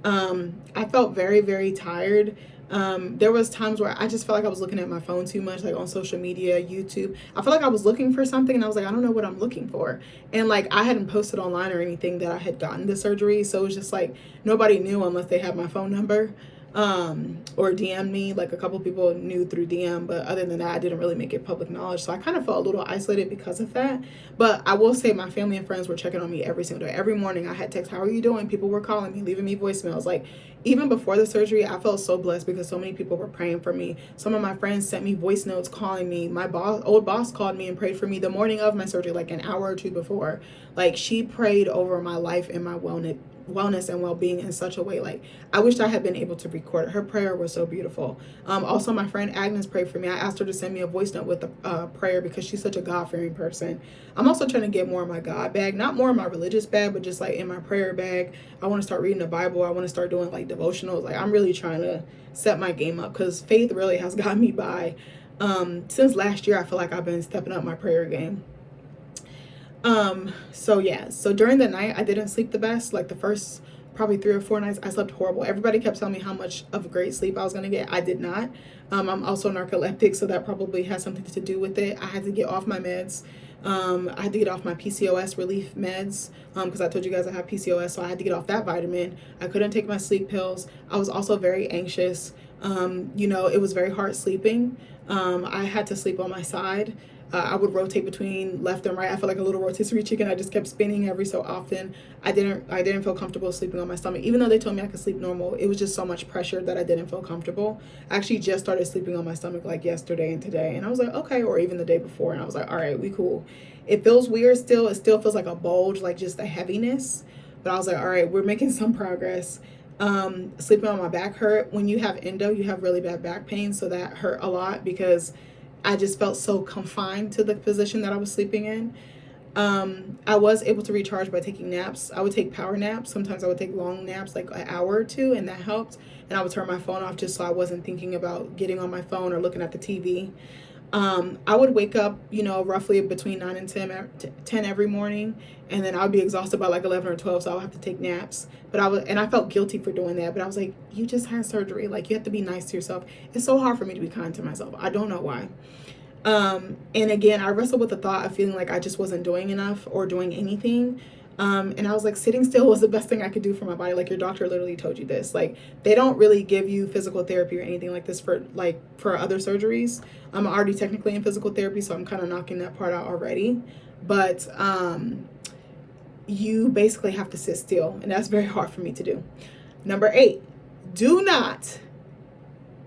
I felt very, very tired. There was times where I just felt like I was looking at my phone too much, like on social media, YouTube. I felt like I was looking for something and I was like, I don't know what I'm looking for. And like, I hadn't posted online or anything that I had gotten the surgery. So it was just like, nobody knew unless they had my phone number, or DM me. Like a couple people knew through DM, but other than that, I didn't really make it public knowledge. So I kind of felt a little isolated because of that. But I will say my family and friends were checking on me every single day. Every morning I had texts, how are you doing? People were calling me, leaving me voicemails. Like even before the surgery, I felt so blessed because so many people were praying for me. Some of my friends sent me voice notes calling me. My old boss called me and prayed for me the morning of my surgery, like an hour or two before. Like she prayed over my life and my wellness and well-being in such a way. Like I wish I had been able to record it. Her prayer was so beautiful. Also my friend Agnes prayed for me. I asked her to send me a voice note with a prayer because she's such a God-fearing person. I'm also trying to get more in my God bag, not more in my religious bag, but just like in my prayer bag. I want to start reading the Bible. I want to start doing like devotionals. Like I'm really trying to set my game up because faith really has got me by. Since last year, I feel like I've been stepping up my prayer game. So yeah, so during the night I didn't sleep the best. Like the first probably 3 or 4 nights I slept horrible. Everybody kept telling me how much of great sleep I was going to get. I did not. I'm also narcoleptic, so that probably has something to do with it. I had to get off my meds. I had to get off my PCOS relief meds, because I told you guys I have PCOS, so I had to get off that vitamin. I couldn't take my sleep pills. I was also very anxious. You know, it was very hard sleeping. I had to sleep on my side. I would rotate between left and right. I felt like a little rotisserie chicken. I just kept spinning every so often. I didn't feel comfortable sleeping on my stomach. Even though they told me I could sleep normal, it was just so much pressure that I didn't feel comfortable. I actually just started sleeping on my stomach like yesterday and today. And I was like, okay, or even the day before. And I was like, all right, we cool. It feels weird still. It still feels like a bulge, like just a heaviness. But I was like, all right, we're making some progress. Sleeping on my back hurt. When you have endo, you have really bad back pain. So that hurt a lot because I just felt so confined to the position that I was sleeping in. I was able to recharge by taking naps. I would take power naps. Sometimes I would take long naps, like an hour or two, and that helped. And I would turn my phone off just so I wasn't thinking about getting on my phone or looking at the TV. I would wake up, roughly between 9 and 10 every morning, and then I would be exhausted by like 11 or 12, so I would have to take naps. And I felt guilty for doing that, but I was like, you just had surgery. Like, you have to be nice to yourself. It's so hard for me to be kind to myself. I don't know why. And again, I wrestled with the thought of feeling like I just wasn't doing enough or doing anything. And I was like, sitting still was the best thing I could do for my body. Like, your doctor literally told you this. Like, they don't really give you physical therapy or anything like this for other surgeries. I'm already technically in physical therapy, so I'm kind of knocking that part out already. But you basically have to sit still, and that's very hard for me to do. Number 8, do not,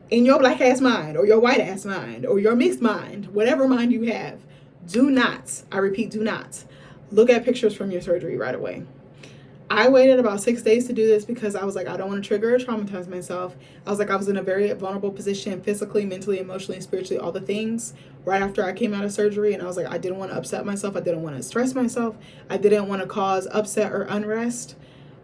in your black ass mind or your white ass mind or your mixed mind, whatever mind you have, do not, I repeat, do not look at pictures from your surgery right away. I waited about 6 days to do this because I was like, I don't want to trigger or traumatize myself. I was like, I was in a very vulnerable position physically, mentally, emotionally, spiritually, all the things right after I came out of surgery. And I was like, I didn't want to upset myself. I didn't want to stress myself. I didn't want to cause upset or unrest.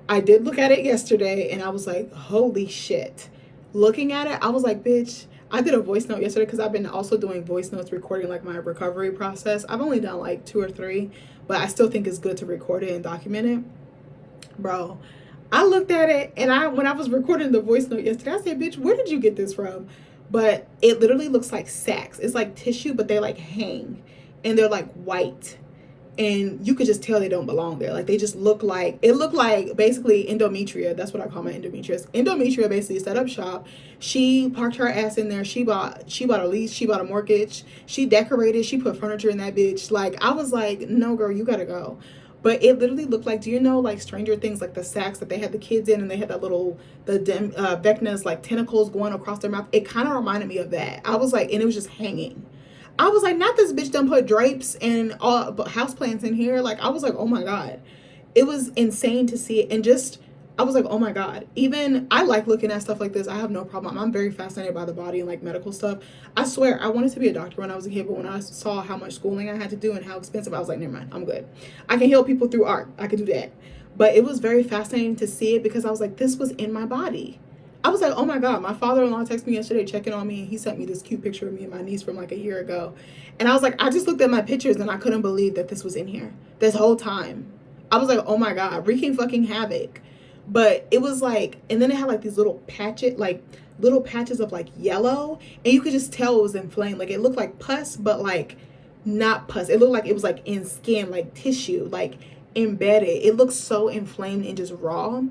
I did look at it yesterday and I was like, holy shit. Looking at it, I was like, bitch, I did a voice note yesterday because I've been also doing voice notes, recording like my recovery process. I've only done like 2 or 3, but I still think it's good to record it and document it. Bro, I looked at it and when I was recording the voice note yesterday, I said, bitch, where did you get this from? But it literally looks like sacks. It's like tissue, but they like hang and they're like white. And you could just tell they don't belong there. Like, they just looked like basically endometria. That's what I call my endometrius. Endometria basically set up shop. She parked her ass in there. She bought a lease. She bought a mortgage. She decorated. She put furniture in that bitch. Like, I was like, no, girl, you gotta go. But it literally looked like, do you know, like Stranger Things, like the sacks that they had the kids in, and they had that little, Vecna's like tentacles going across their mouth. It kind of reminded me of that. I was like, and it was just hanging. I was like, not this bitch done put drapes and all houseplants in here. Like, I was like, oh my God. It was insane to see it. And just, I was like, oh my God. Even, I like looking at stuff like this. I have no problem. I'm very fascinated by the body and like medical stuff. I swear, I wanted to be a doctor when I was a kid, but when I saw how much schooling I had to do and how expensive, I was like, never mind, I'm good. I can heal people through art. I could do that. But it was very fascinating to see it because I was like, this was in my body. I was like, oh my God, my father-in-law texted me yesterday checking on me, and he sent me this cute picture of me and my niece from like a year ago. And I was like, I just looked at my pictures and I couldn't believe that this was in here this whole time. I was like, oh my God, wreaking fucking havoc. But it was like, and then it had like these little patches of like yellow, and you could just tell it was inflamed. Like, it looked like pus, but like not pus. It looked like it was like in skin, like tissue, like embedded. It looked so inflamed and just raw.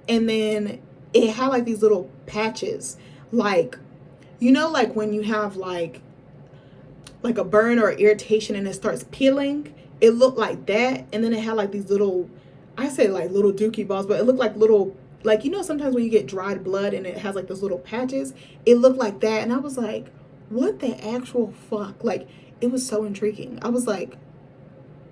And then it had like these little patches, like, like when you have like a burn or irritation and it starts peeling, it looked like that. And then it had like these little, I say like little dookie balls, but it looked like little, like, sometimes when you get dried blood and it has like those little patches, it looked like that. And I was like, what the actual fuck? Like, it was so intriguing. I was like,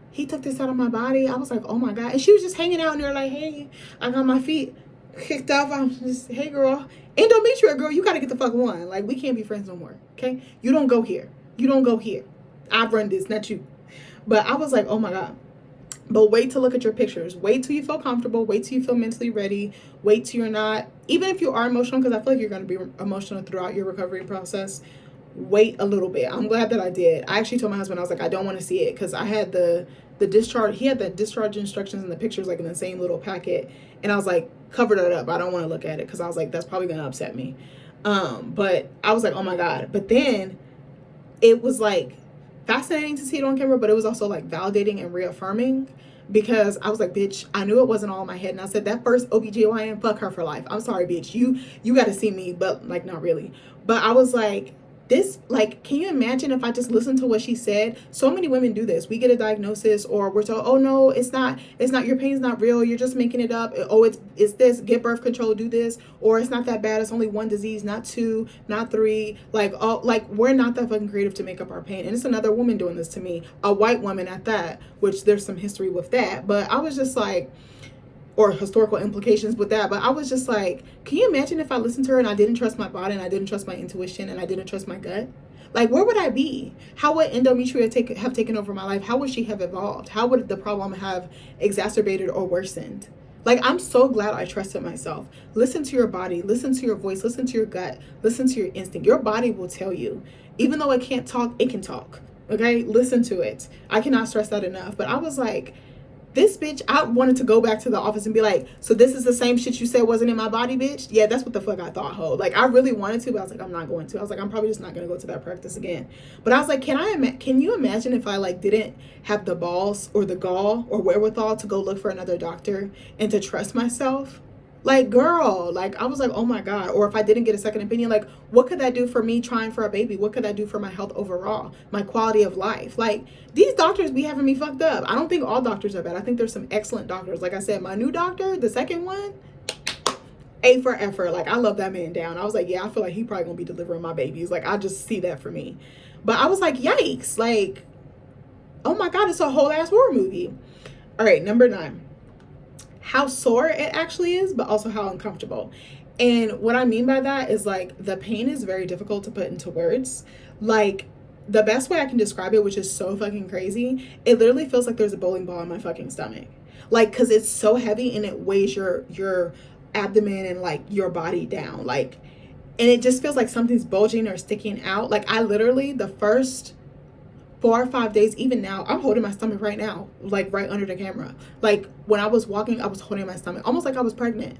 he took this out of my body. I was like, oh my God. And she was just hanging out in there like, hey, I got my feet kicked off. I'm just, hey girl, endometrial girl, you gotta get the fuck one. Like, we can't be friends no more, okay? You don't go here. You don't go here. I run this, not you. But I was like, oh my God. But wait to look at your pictures. Wait till you feel comfortable. Wait till you feel mentally ready. Wait till you're not, even if you are emotional, because I feel like you're going to be emotional throughout your recovery process. Wait a little bit. I'm glad that I did. I actually told my husband, I was like, I don't want to see it, because I had the discharge. He had the discharge instructions and the pictures like in the same little packet. And I was like, cover that up. I don't want to look at it, because I was like, that's probably going to upset me. But I was like, oh my God. But then it was like fascinating to see it on camera, but it was also like validating and reaffirming, because I was like, bitch, I knew it wasn't all in my head. And I said, that first OBGYN, fuck her for life. I'm sorry, bitch. You got to see me, but like, not really. But I was like, this, like, can you imagine if I just listened to what she said? So many women do this. We get a diagnosis, or we're told, oh no, it's not, your pain's not real, you're just making it up. Oh, it's this, get birth control, do this. Or it's not that bad, it's only one disease, not two, not three. Like, oh, like, we're not that fucking creative to make up our pain. And it's another woman doing this to me, a white woman at that, which there's some history with that. But I was just like, or historical implications with that. But I was just like, can you imagine if I listened to her and I didn't trust my body, and I didn't trust my intuition, and I didn't trust my gut? Like, where would I be? How would endometriosis have taken over my life? How would she have evolved? How would the problem have exacerbated or worsened? Like, I'm so glad I trusted myself. Listen to your body, listen to your voice, listen to your gut, listen to your instinct. Your body will tell you. Even though it can't talk, it can talk. Okay? Listen to it. I cannot stress that enough. But I was like, this bitch, I wanted to go back to the office and be like, so this is the same shit you said wasn't in my body, bitch? Yeah, that's what the fuck I thought, ho. Like, I really wanted to, but I was like, I'm not going to. I was like, I'm probably just not going to go to that practice again. But I was like, can you imagine if I, like, didn't have the balls or the gall or wherewithal to go look for another doctor and to trust myself? Like, girl, like, I was like, oh my God. Or if I didn't get a second opinion, like, what could that do for me trying for a baby? What could that do for my health overall? My quality of life? Like, these doctors be having me fucked up. I don't think all doctors are bad. I think there's some excellent doctors. Like I said, my new doctor, the second one, A for effort. Like, I love that man down. I was like, yeah, I feel like he probably gonna be delivering my babies. Like, I just see that for me. But I was like, yikes. Like, oh my God, it's a whole ass horror movie. All right, number 9. How sore it actually is, but also how uncomfortable. And what I mean by that is, like, the pain is very difficult to put into words. Like, the best way I can describe it, which is so fucking crazy, it literally feels like there's a bowling ball in my fucking stomach. Like, because it's so heavy and it weighs your abdomen and, like, your body down. Like, and it just feels like something's bulging or sticking out. Like, I literally, the first 4 or 5 days, even now, I'm holding my stomach right now, like, right under the camera. Like, when I was walking, I was holding my stomach, almost like I was pregnant.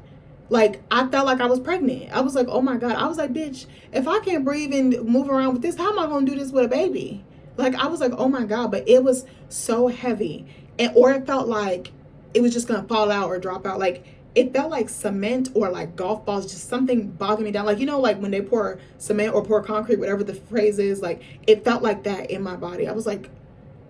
Like, I felt like I was pregnant. I was like, oh my God. I was like, bitch, if I can't breathe and move around with this, how am I going to do this with a baby? Like, I was like, oh my God. But it was so heavy. And, or it felt like it was just going to fall out or drop out. Like, it felt like cement or like golf balls, just something bogging me down. Like, you know, like when they pour cement or pour concrete, whatever the phrase is, like, it felt like that in my body. I was like,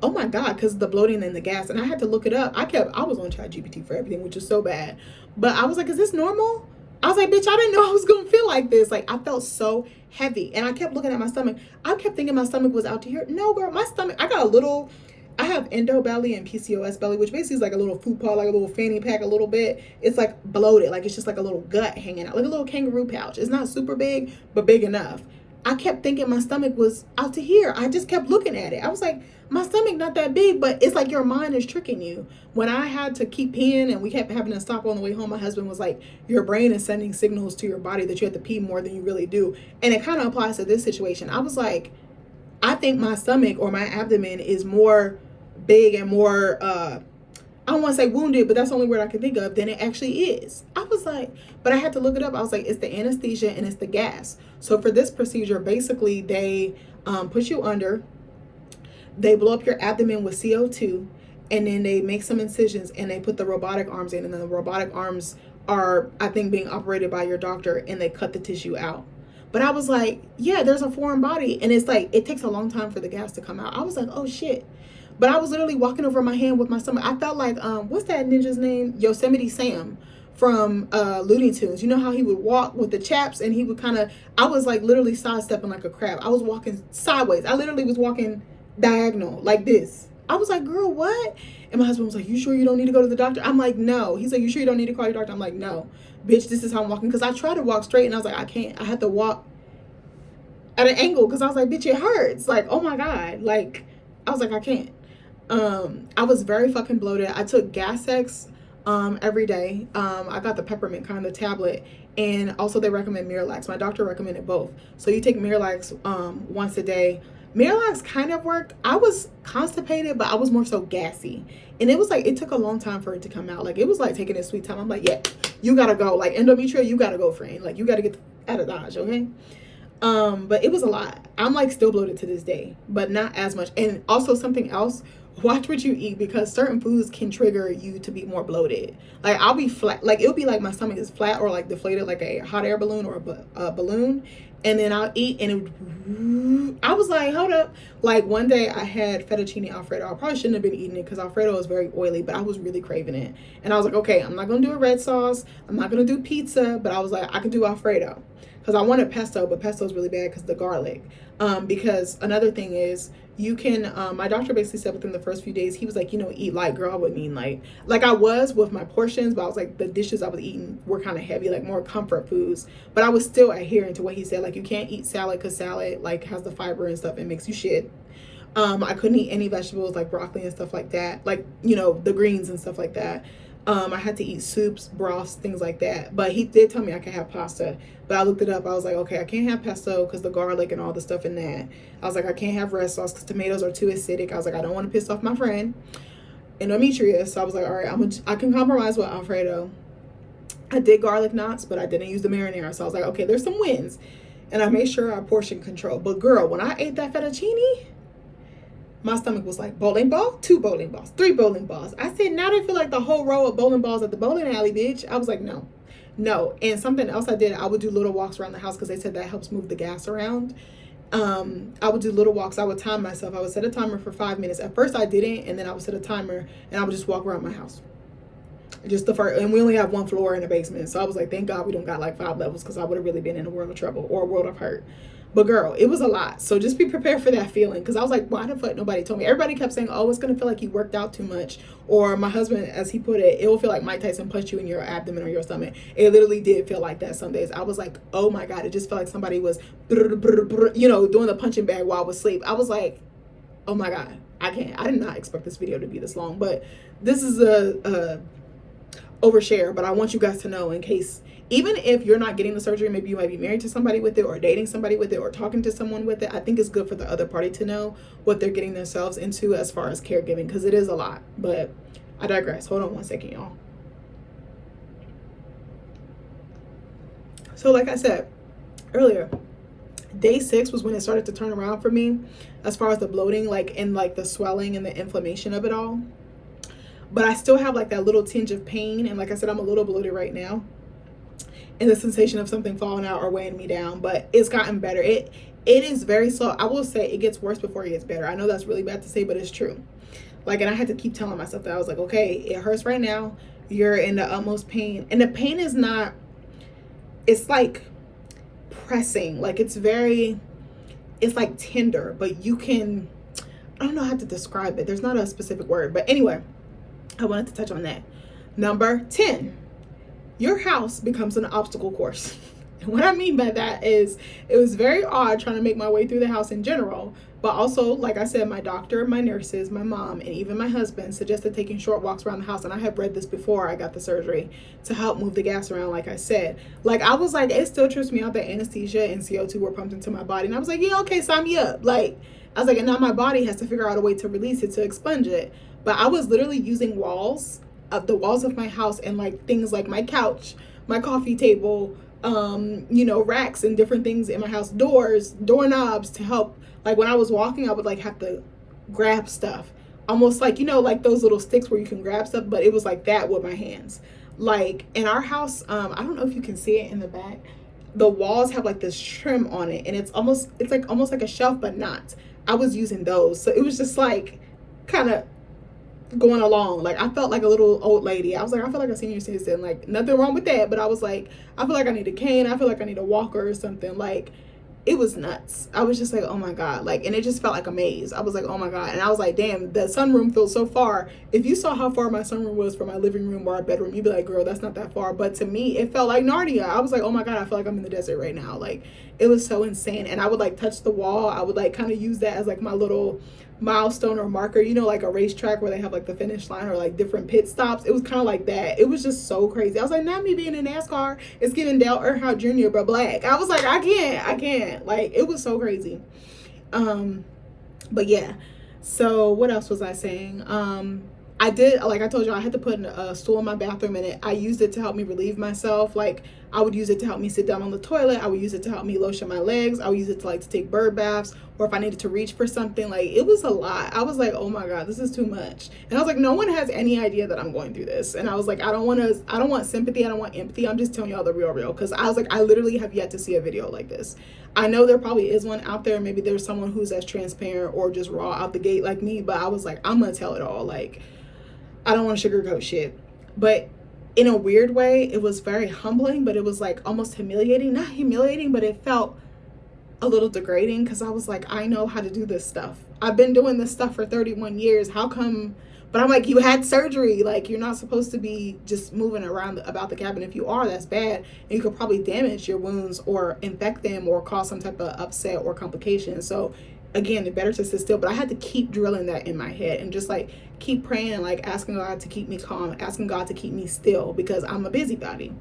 oh my God, because the bloating and the gas. And I had to look it up. I was on ChatGPT for everything, which is so bad. But I was like, is this normal? I was like, bitch, I didn't know I was going to feel like this. Like, I felt so heavy. And I kept looking at my stomach. I kept thinking my stomach was out to here. No, girl, my stomach, I have endo belly and PCOS belly, which basically is like a little food paw, like a little fanny pack a little bit. It's like bloated, like it's just like a little gut hanging out, like a little kangaroo pouch. It's not super big, but big enough. I kept thinking my stomach was out to here. I just kept looking at it. I was like, my stomach not that big, but it's like your mind is tricking you. When I had to keep peeing and we kept having to stop on the way home, my husband was like, your brain is sending signals to your body that you have to pee more than you really do. And it kind of applies to this situation. I was like, I think my stomach or my abdomen is more big and more, I don't want to say wounded, but that's the only word I can think of, than it actually is. I was like, but I had to look it up. I was like, it's the anesthesia and it's the gas. So for this procedure, basically they put you under, they blow up your abdomen with CO2, and then they make some incisions and they put the robotic arms in, and then the robotic arms are, I think, being operated by your doctor, and they cut the tissue out. But I was like, yeah, there's a foreign body. And it's like, it takes a long time for the gas to come out. I was like, oh shit. But I was literally walking over my hand with my stomach. I felt like, what's that ninja's name? Yosemite Sam from Looney Tunes. You know how he would walk with the chaps and he would kind of, I was like literally sidestepping like a crab. I was walking sideways. I literally was walking diagonal like this. I was like, girl, what? And my husband was like, you sure you don't need to go to the doctor? I'm like, no. He's like, you sure you don't need to call your doctor? I'm like, no. Bitch, this is how I'm walking. Because I tried to walk straight and I was like, I can't. I had to walk at an angle because I was like, bitch, it hurts. Like, oh my God. Like, I was like, I can't. I was very fucking bloated. I took Gas-X every day. I got the peppermint kind of tablet. And also they recommend Miralax. My doctor recommended both. So you take Miralax once a day. Miralax kind of worked. I was constipated, but I was more so gassy. And it was like, it took a long time for it to come out. Like, it was like taking a sweet time. I'm like, yeah, you gotta go. Like, endometrial, you gotta go, friend. Like, you gotta get out of Dodge, okay? But it was a lot. I'm like still bloated to this day, but not as much. And also something else, watch what you eat, because certain foods can trigger you to be more bloated. Like I'll be flat, like it'll be like my stomach is flat or like deflated like a hot air balloon or a balloon, and then I'll eat and I was like, hold up. Like one day I had fettuccine alfredo. I probably shouldn't have been eating it because alfredo is very oily, but I was really craving it, and I was like, okay, I'm not gonna do a red sauce, I'm not gonna do pizza, but I was like, I can do alfredo because I wanted pesto, but pesto is really bad because the garlic. Because another thing is you can, my doctor basically said within the first few days, he was like, eat light, girl. I would mean like I was with my portions, but I was like, the dishes I was eating were kind of heavy, like more comfort foods, but I was still adhering to what he said. Like you can't eat salad because salad like has the fiber and stuff and makes you shit. I couldn't eat any vegetables like broccoli and stuff like that, like, the greens and stuff like that. I had to eat soups, broths, things like that. But he did tell me I could have pasta. But I looked it up. I was like, okay, I can't have pesto because the garlic and all the stuff in that. I was like, I can't have red sauce because tomatoes are too acidic. I was like, I don't want to piss off my friend endometrius. So I was like, all right, I can compromise with Alfredo. I did garlic knots, but I didn't use the marinara. So I was like, okay, there's some wins. And I made sure I portion control. But girl, when I ate that fettuccine, my stomach was like, bowling ball, 2 bowling balls, 3 bowling balls. I said, now they feel like the whole row of bowling balls at the bowling alley, bitch. I was like, no. And something else I did, I would do little walks around the house because they said that helps move the gas around. I would do little walks. I would time myself. I would set a timer for 5 minutes. At first I didn't, and then I would set a timer and I would just walk around my house. Just the first, and we only have 1 floor in the basement. So I was like, thank God we don't got like 5 levels because I would have really been in a world of trouble or a world of hurt. But girl, it was a lot. So just be prepared for that feeling. Because I was like, why the fuck nobody told me? Everybody kept saying, oh, it's going to feel like you worked out too much. Or my husband, as he put it, it will feel like Mike Tyson punched you in your abdomen or your stomach. It literally did feel like that some days. I was like, oh my God. It just felt like somebody was, doing the punching bag while I was asleep. I was like, oh my God, I can't. I did not expect this video to be this long. But this is a overshare. But I want you guys to know in case, even if you're not getting the surgery, maybe you might be married to somebody with it or dating somebody with it or talking to someone with it. I think it's good for the other party to know what they're getting themselves into as far as caregiving, because it is a lot. But I digress. Hold on 1 second, y'all. So like I said earlier, day 6 was when it started to turn around for me as far as the bloating, like, and like the swelling and the inflammation of it all. But I still have like that little tinge of pain. And like I said, I'm a little bloated right now. And the sensation of something falling out or weighing me down, but it's gotten better. It is very slow. I will say it gets worse before it gets better. I know that's really bad to say, but it's true. Like, and I had to keep telling myself that. I was like, okay, it hurts right now. You're in the utmost pain. And the pain is not, it's like pressing. Like it's like tender, but you can, I don't know how to describe it. There's not a specific word, but anyway, I wanted to touch on that. Number 10. Your house becomes an obstacle course. And what I mean by that is it was very odd trying to make my way through the house in general. But also, like I said, my doctor, my nurses, my mom, and even my husband suggested taking short walks around the house. And I have read this before I got the surgery to help move the gas around, like I said. Like, I was like, it still trips me out that anesthesia and CO2 were pumped into my body. And I was like, yeah, okay, sign me up. Like, I was like, and now my body has to figure out a way to release it, to expunge it. But I was literally using the walls of my house and like things like my couch, my coffee table, racks and different things in my house, doorknobs to help. Like when I was walking, I would like have to grab stuff, almost like, like those little sticks where you can grab stuff, but it was like that with my hands. Like in our house, I don't know if you can see it in the back, the walls have like this trim on it, and it's almost like a shelf, but not. I was using those, so it was just like kind of going along. Like I felt like a little old lady. I was like, I feel like a senior citizen. Like nothing wrong with that, but I was like, I feel like I need a cane. I feel like I need a walker or something. Like it was nuts. I was just like, oh my God. Like, and it just felt like a maze. I was like, oh my God. And I was like, damn, the sunroom feels so far. If you saw how far my sunroom was from my living room or our bedroom, you'd be like, girl, that's not that far. But to me, it felt like Narnia. I was like, oh my God, I feel like I'm in the desert right now. Like it was so insane. And I would like touch the wall. I would like kind of use that as like my little milestone or marker, like a racetrack where they have like the finish line or like different pit stops. It was kind of like that. It was just so crazy. I was like, not me being in NASCAR. It's giving Dale Earnhardt Jr. but black. I was like, I can't. Like it was so crazy. But yeah. So what else was I saying? I did, like I told you, I had to put a stool in my bathroom, and I used it to help me relieve myself. Like I would use it to help me sit down on the toilet. I would use it to help me lotion my legs. I would use it to like to take bird baths, or if I needed to reach for something. Like, it was a lot. I was like, oh my God, this is too much. And I was like, no one has any idea that I'm going through this. And I was like, I don't want sympathy. I don't want empathy. I'm just telling y'all the real. Because I was like, I literally have yet to see a video like this. I know there probably is one out there. Maybe there's someone who's as transparent or just raw out the gate like me. But I was like, I'm going to tell it all. Like, I don't want to sugarcoat shit. But in a weird way, it was very humbling, but it was like almost humiliating. Not humiliating, but it felt a little degrading, because I was like, I know how to do this stuff. I've been doing this stuff for 31 years. How come? But I'm like, you had surgery. Like, you're not supposed to be just moving around about the cabin. If you are, that's bad. And you could probably damage your wounds or infect them or cause some type of upset or complication. So again, it's better to sit still. But I had to keep drilling that in my head and just like keep praying, like asking God to keep me calm, asking God to keep me still, because I'm a busybody.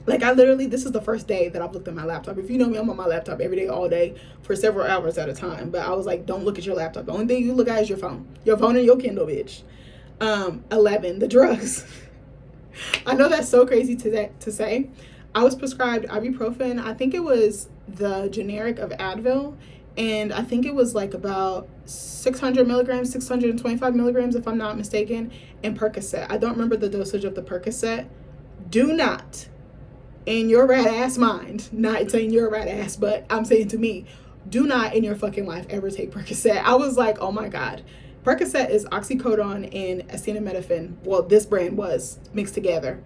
Like, I literally, this is the first day that I've looked at my laptop. If you know me, I'm on my laptop every day, all day, for several hours at a time. But I was like, don't look at your laptop. The only thing you look at is your phone and your Kindle, bitch. 11, the drugs. I know that's so crazy to say. I was prescribed ibuprofen. I think it was the generic of Advil. And I think it was like about 600 milligrams, 625 milligrams, if I'm not mistaken, and Percocet. I don't remember the dosage of the Percocet. Do not, in your rat ass mind, not saying you're a rat ass, but I'm saying to me, do not in your fucking life ever take Percocet. I was like, oh my God. Percocet is oxycodone and acetaminophen. Well, this brand was mixed together.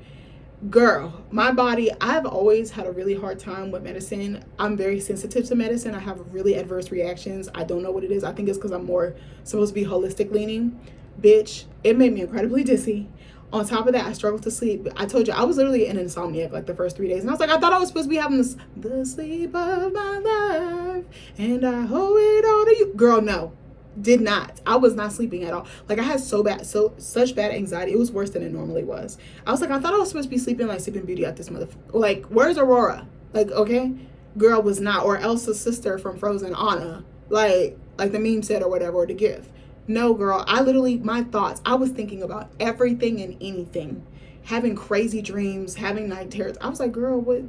Girl, my body, I've always had a really hard time with medicine. I'm very sensitive to medicine. I have really adverse reactions. I don't know what it is. I think it's because I'm more supposed to be holistic leaning. Bitch, it made me incredibly dizzy. On top of that, I struggled to sleep. I told you, I was literally an insomniac like the first 3 days. And I was like, I thought I was supposed to be having the sleep of my life, and I owe it all to you. Girl, no. Did not. I was not sleeping at all. Like, I had such bad anxiety. It was worse than it normally was. I was like, I thought I was supposed to be sleeping like Sleeping Beauty at this motherfucker. Like, where's Aurora? Like, okay, girl was not. Or Elsa's sister from Frozen, Anna. Like the meme said, or whatever, or the GIF. No, girl. I literally, my thoughts, I was thinking about everything and anything, having crazy dreams, having night terrors. I was like, girl, what?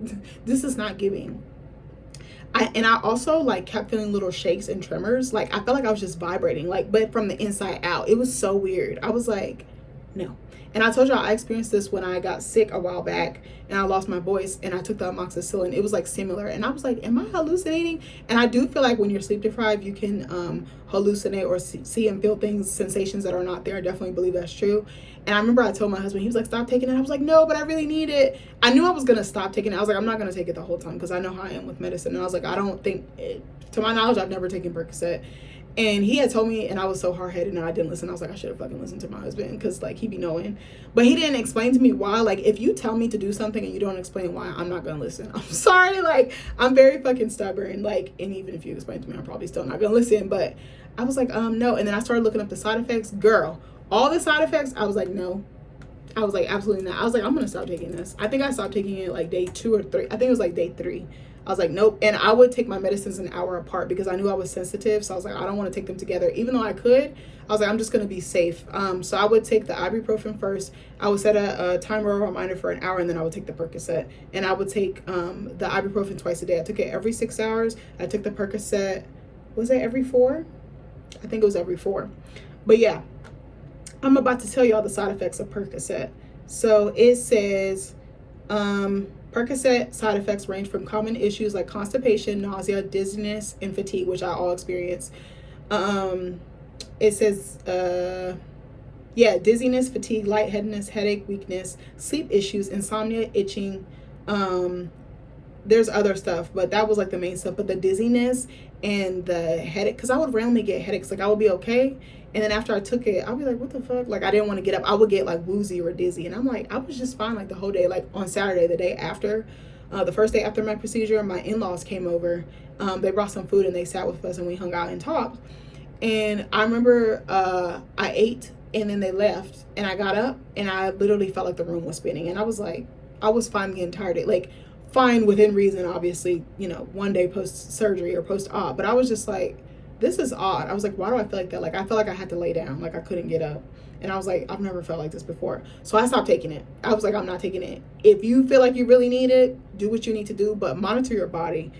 This is not giving. I also like kept feeling little shakes and tremors. Like, I felt like I was just vibrating, like, but from the inside out. It was so weird. I was like, no. And I told y'all I experienced this when I got sick a while back and I lost my voice and I took the amoxicillin. It was like similar. And I was like, am I hallucinating? And I do feel like when you're sleep deprived, you can hallucinate or see and feel things, sensations that are not there. I definitely believe that's true. And I remember I told my husband, he was like, stop taking it. I was like, no, but I really need it. I knew I was going to stop taking it. I was like, I'm not going to take it the whole time because I know how I am with medicine. And I was like, I don't think, to my knowledge, I've never taken Percocet. And he had told me, and I was so hard-headed and I didn't listen. I was like, I should have fucking listened to my husband because, like, he be knowing. But he didn't explain to me why. Like, if you tell me to do something and you don't explain why, I'm not going to listen. I'm sorry. Like, I'm very fucking stubborn. Like, and even if you explain to me, I'm probably still not going to listen. But I was like, no. And then I started looking up the side effects. Girl, all the side effects, I was like, no. I was like, absolutely not. I was like, I'm going to stop taking this. I think I stopped taking it like day 2 or 3. I think it was like day 3. I was like, nope. And I would take my medicines an hour apart because I knew I was sensitive. So I was like, I don't want to take them together. Even though I could, I was like, I'm just going to be safe. So I would take the ibuprofen first. I would set a timer or reminder for an hour, and then I would take the Percocet. And I would take the ibuprofen twice a day. I took it every 6 hours. I took the Percocet, was it every 4? I think it was every 4. But yeah, I'm about to tell y'all the side effects of Percocet. So it says, Percocet side effects range from common issues like constipation, nausea, dizziness, and fatigue, which I all experience. It says, dizziness, fatigue, lightheadedness, headache, weakness, sleep issues, insomnia, itching. There's other stuff, but that was like the main stuff. But the dizziness and the headache, because I would randomly get headaches. Like, I would be okay, and then after I took it, I'd be like, what the fuck? Like, I didn't want to get up. I would get like woozy or dizzy, and I'm like, I was just fine like the whole day. Like, on Saturday, the day after, the first day after my procedure, my in-laws came over. They brought some food and they sat with us and we hung out and talked. And I remember I ate and then they left, and I got up and I literally felt like the room was spinning, and I was like, I was fine the entire day. Like, fine within reason, obviously, you know, one day post surgery or post op, but I was just like, this is odd. I was like, why do I feel like that? Like, I felt like I had to lay down, like I couldn't get up. And I was like, I've never felt like this before. So I stopped taking it. I was like, I'm not taking it. If you feel like you really need it, do what you need to do, but monitor your body.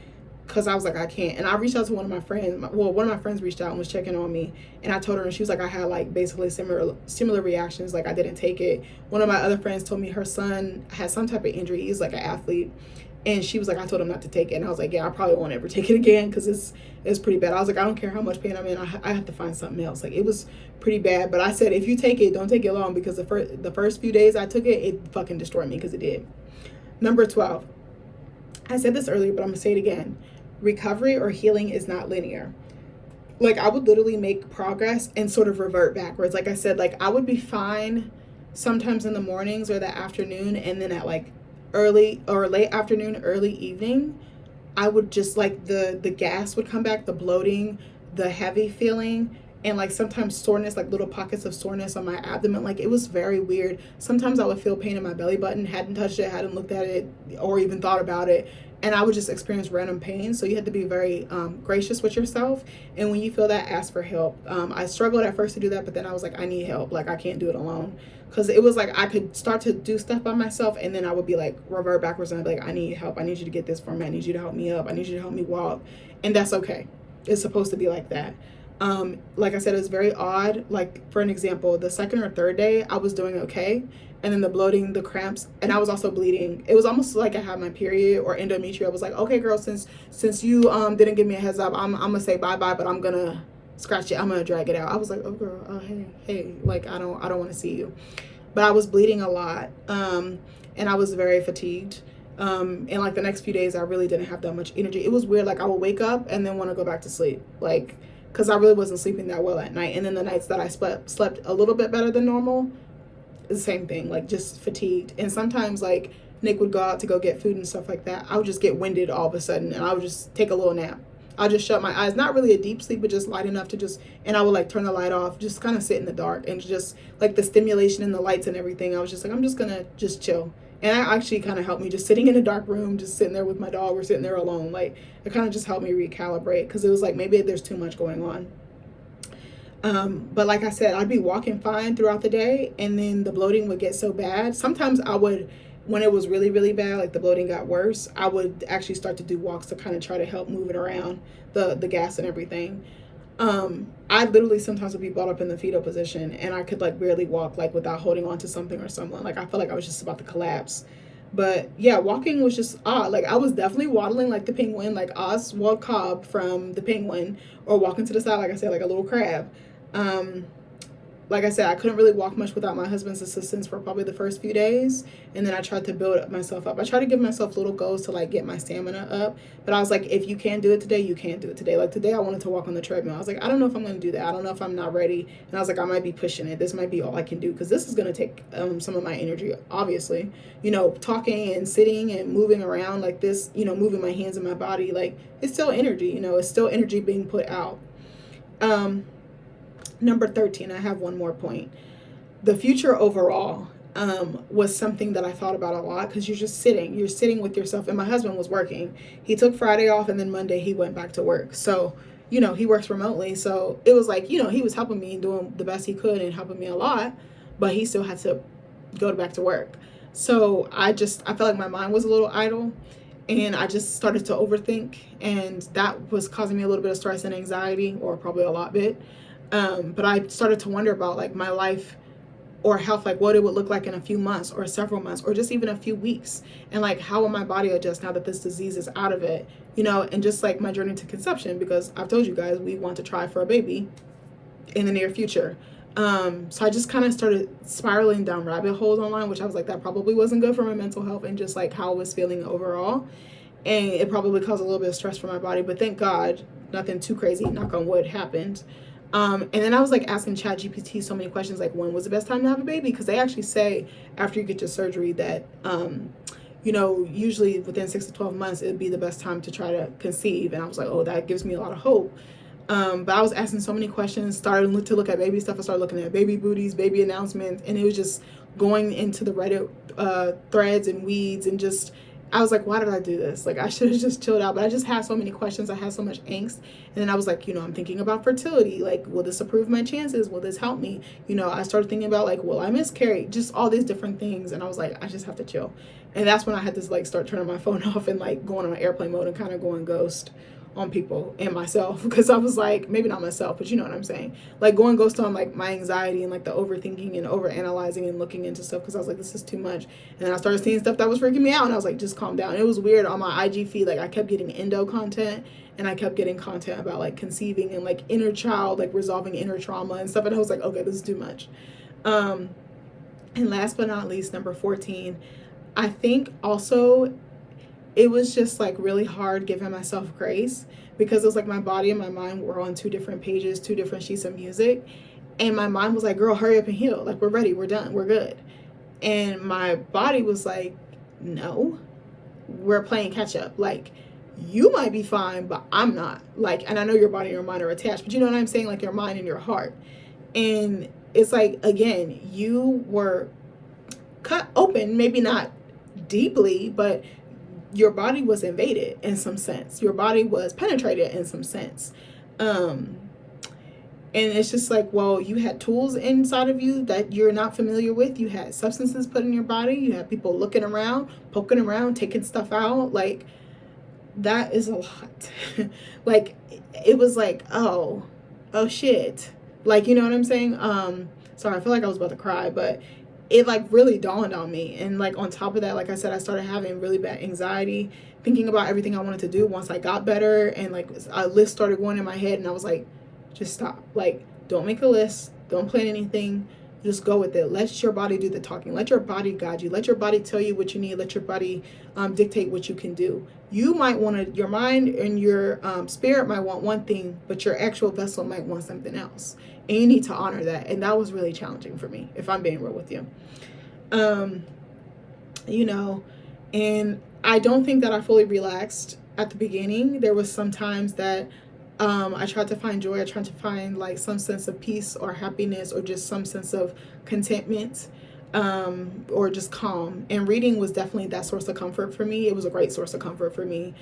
Because I was like, I can't. And I reached out to one of my friends. Well, one of my friends reached out and was checking on me. And I told her, and she was like, I had like basically similar reactions. Like, I didn't take it. One of my other friends told me her son had some type of injury. He's like an athlete. And she was like, I told him not to take it. And I was like, yeah, I probably won't ever take it again because it's pretty bad. I was like, I don't care how much pain I'm in. I have to find something else. Like, it was pretty bad. But I said, if you take it, don't take it long, because the first few days I took it, it fucking destroyed me, because it did. Number 12. I said this earlier, but I'm going to say it again. Recovery or healing is not linear. Like, I would literally make progress and sort of revert backwards. Like I said, like, I would be fine sometimes in the mornings or the afternoon, and then at like early or late afternoon, early evening, I would just like the gas would come back, the bloating, the heavy feeling, and like sometimes soreness, like little pockets of soreness on my abdomen. Like, it was very weird. Sometimes I would feel pain in my belly button, hadn't touched it, hadn't looked at it, or even thought about it. And I would just experience random pain. So you have to be very gracious with yourself. And when you feel that, ask for help. I struggled at first to do that, but then I was like, I need help. Like, I can't do it alone. Because it was like I could start to do stuff by myself, and then I would be like, revert backwards, and I'd be like, I need help. I need you to get this for me. I need you to help me up. I need you to help me walk. And that's okay. It's supposed to be like that. Like I said, it's very odd. Like, for an example, the second or third day, I was doing okay. And then the bloating, the cramps, and I was also bleeding. It was almost like I had my period or endometrium. I was like, okay, girl, since you didn't give me a heads up, I'm gonna say bye-bye, but I'm gonna scratch it. I'm gonna drag it out. I was like, oh girl, oh hey, like I don't want to see you. But I was bleeding a lot, and I was very fatigued. And like the next few days, I really didn't have that much energy. It was weird. Like, I would wake up and then want to go back to sleep, like, because I really wasn't sleeping that well at night. And then the nights that I slept a little bit better than normal, the same thing, like just fatigued. And sometimes like Nick would go out to go get food and stuff like that. I would just get winded all of a sudden, and I would just take a little nap. I'll just shut my eyes, not really a deep sleep, but just light enough to just, and I would like turn the light off, just kind of sit in the dark, and just like the stimulation and the lights and everything. I was just like, I'm just gonna just chill. And that actually kind of helped me, just sitting in a dark room, just sitting there with my dog, or sitting there alone. Like, it kind of just helped me recalibrate, because it was like, maybe there's too much going on. But like I said, I'd be walking fine throughout the day, and then the bloating would get so bad. Sometimes I would, when it was really, really bad, like the bloating got worse, I would actually start to do walks to kind of try to help move it around, the gas and everything. I literally sometimes would be brought up in the fetal position, and I could like barely walk, like without holding on to something or someone. Like, I felt like I was just about to collapse. But yeah, walking was just odd. Like, I was definitely waddling like the penguin, like Oswald Cobb from The Penguin, or walking to the side, like I said, like a little crab. Like I said, I couldn't really walk much without my husband's assistance for probably the first few days. And then I tried to build myself up. I tried to give myself little goals to like get my stamina up. But I was like, if you can't do it today, you can't do it today. Like today I wanted to walk on the treadmill. I was like, I don't know if I'm going to do that. I don't know if I'm not ready. And I was like, I might be pushing it. This might be all I can do, because this is going to take some of my energy, obviously. You know, talking and sitting and moving around like this, you know, moving my hands and my body. Like, it's still energy, you know, it's still energy being put out. Number 13, I have one more point. The future overall was something that I thought about a lot, because you're sitting with yourself. And my husband was working. He took Friday off, and then Monday he went back to work. So, you know, he works remotely. So it was like, you know, he was helping me and doing the best he could and helping me a lot, but he still had to go back to work. So I felt like my mind was a little idle, and I just started to overthink, and that was causing me a little bit of stress and anxiety, or probably a lot bit. But I started to wonder about like my life or health, like what it would look like in a few months or several months or just even a few weeks. And like, how will my body adjust now that this disease is out of it, you know, and just like my journey to conception, because I've told you guys, we want to try for a baby in the near future. So I just kind of started spiraling down rabbit holes online, which I was like, that probably wasn't good for my mental health and just like how I was feeling overall. And it probably caused a little bit of stress for my body, but thank God, nothing too crazy, knock on wood, happened. And then I was like asking ChatGPT so many questions, like when was the best time to have a baby? Because they actually say after you get your surgery that, you know, usually within 6 to 12 months, it'd be the best time to try to conceive. And I was like, oh, that gives me a lot of hope. But I was asking so many questions, started to look at baby stuff. I started looking at baby booties, baby announcements, and it was just going into the Reddit threads and weeds and just I was like, why did I do this? Like, I should have just chilled out. But I just had so many questions. I had so much angst. And then I was like, I'm thinking about fertility. Like, will this improve my chances? Will this help me? I started thinking about, like, will I miscarry? Just all these different things. And I was like, I just have to chill. And that's when I had to, like, start turning my phone off and, like, going on airplane mode and kind of going ghost on people and myself, because I was like, maybe not myself, but you know what I'm saying, like going ghost on like my anxiety and like the overthinking and over analyzing and looking into stuff, because I was like, this is too much. And then I started seeing stuff that was freaking me out, and I was like, just calm down. And it was weird on my IG feed, like I kept getting endo content, and I kept getting content about like conceiving and like inner child, like resolving inner trauma and stuff, and I was like, okay, this is too much. And last but not least, number 14, I think also it was just like really hard giving myself grace, because it was like my body and my mind were on two different pages, two different sheets of music. And my mind was like, girl, hurry up and heal. Like, we're ready. We're done. We're good. And my body was like, no, we're playing catch up. Like, you might be fine, but I'm not. Like, and I know your body and your mind are attached, but you know what I'm saying? Like your mind and your heart. And it's like, again, you were cut open, maybe not deeply, but your body was invaded in some sense. Your body was penetrated in some sense. And it's just like, well, you had tools inside of you that you're not familiar with. You had substances put in your body. You had people looking around, poking around, taking stuff out. Like, that is a lot. Like, it was like, oh shit. Like, you know what I'm saying? Sorry, I feel like I was about to cry, but it like really dawned on me. And like on top of that, like I said, I started having really bad anxiety, thinking about everything I wanted to do once I got better, and like a list started going in my head, and I was like, just stop. Like, don't make a list, don't plan anything, just go with it. Let your body do the talking. Let your body guide you. Let your body tell you what you need. Let your body dictate what you can do. You might want to, your mind and your spirit might want one thing, but your actual vessel might want something else. And you need to honor that. And that was really challenging for me, if I'm being real with you. And I don't think that I fully relaxed at the beginning. There was some times that I tried to find joy. I tried to find like some sense of peace or happiness, or just some sense of contentment, or just calm. And reading was definitely that source of comfort for me. It was a great source of comfort for me.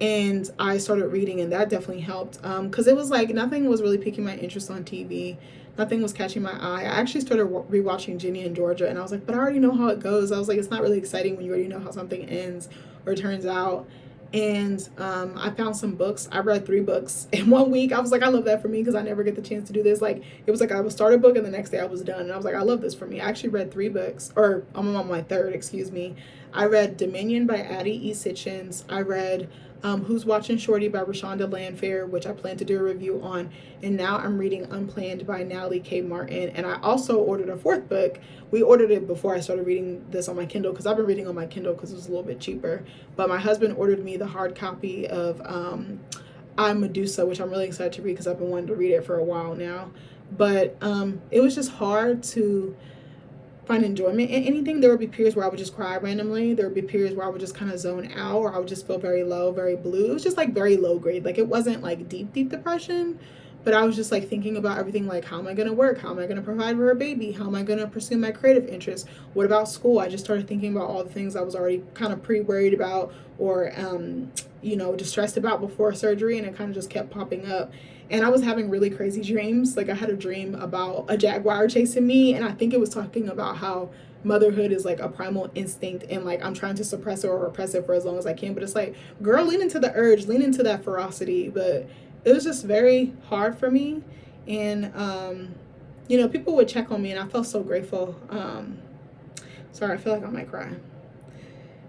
And I started reading, and that definitely helped, because it was like nothing was really piquing my interest on TV. Nothing was catching my eye. I actually started rewatching Ginny and Georgia, and I was like, but I already know how it goes. I was like, it's not really exciting when you already know how something ends or turns out. And I found some books. I read 3 books in 1 week. I was like, I love that for me, because I never get the chance to do this. Like, it was like I would start a book and the next day I was done. And I was like, I love this for me. I actually read 3 books, or I'm on my 3rd, excuse me. I read Dominion by Addie E. Sitchins. I read Who's Watching Shorty by Rashonda Landfair, which I plan to do a review on. And now I'm reading Unplanned by Natalie K. Martin. And I also ordered a 4th book. We ordered it before I started reading this on my Kindle, because I've been reading on my Kindle because it was a little bit cheaper. But my husband ordered me the hard copy of I, Medusa, which I'm really excited to read because I've been wanting to read it for a while now. But it was just hard to find enjoyment in anything. There would be periods where I would just cry randomly. There would be periods where I would just kind of zone out, or I would just feel very low, very blue. It was just like very low grade. Like, it wasn't like deep depression, but I was just like thinking about everything, like, how am I going to work? How am I going to provide for a baby? How am I going to pursue my creative interests? What about school? I just started thinking about all the things I was already kind of pre-worried about, or, distressed about before surgery, and it kind of just kept popping up. And I was having really crazy dreams. Like, I had a dream about a jaguar chasing me, and I think it was talking about how motherhood is like a primal instinct, and like I'm trying to suppress it or repress it for as long as I can. But it's like, girl, lean into the urge, lean into that ferocity. But it was just very hard for me. And, people would check on me, and I felt so grateful. Sorry, I feel like I might cry.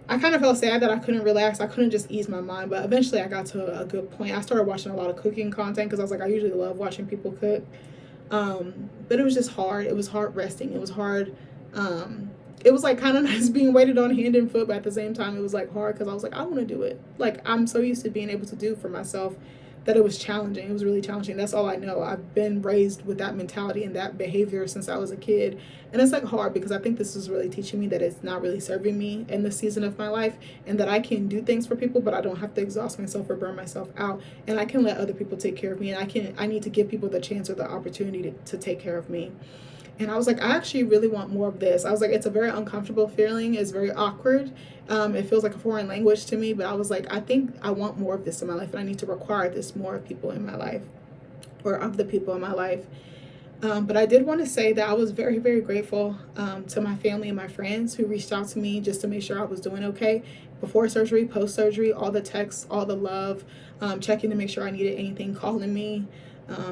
I kind of felt sad that I couldn't relax. I couldn't just ease my mind. But eventually I got to a good point. I started watching a lot of cooking content, because I was like, I usually love watching people cook. But it was just hard. It was hard resting. It was hard. It was like kind of nice being weighted on hand and foot, but at the same time it was like hard, because I was like, I want to do it. Like, I'm so used to being able to do for myself that it was challenging. It was really challenging. That's all I know. I've been raised with that mentality and that behavior since I was a kid. And it's like hard, because I think this is really teaching me that it's not really serving me in this season of my life, and that I can do things for people, but I don't have to exhaust myself or burn myself out. And I can let other people take care of me, and I need to give people the chance or the opportunity to take care of me. And I was like, I actually really want more of this. I was like, it's a very uncomfortable feeling. It's very awkward. It feels like a foreign language to me, but I was like, I think I want more of this in my life, and I need to require this more of people in my life, or of the people in my life. But I did want to say that I was very, very grateful to my family and my friends who reached out to me just to make sure I was doing okay before surgery, post surgery, all the texts, all the love, checking to make sure I needed anything, calling me,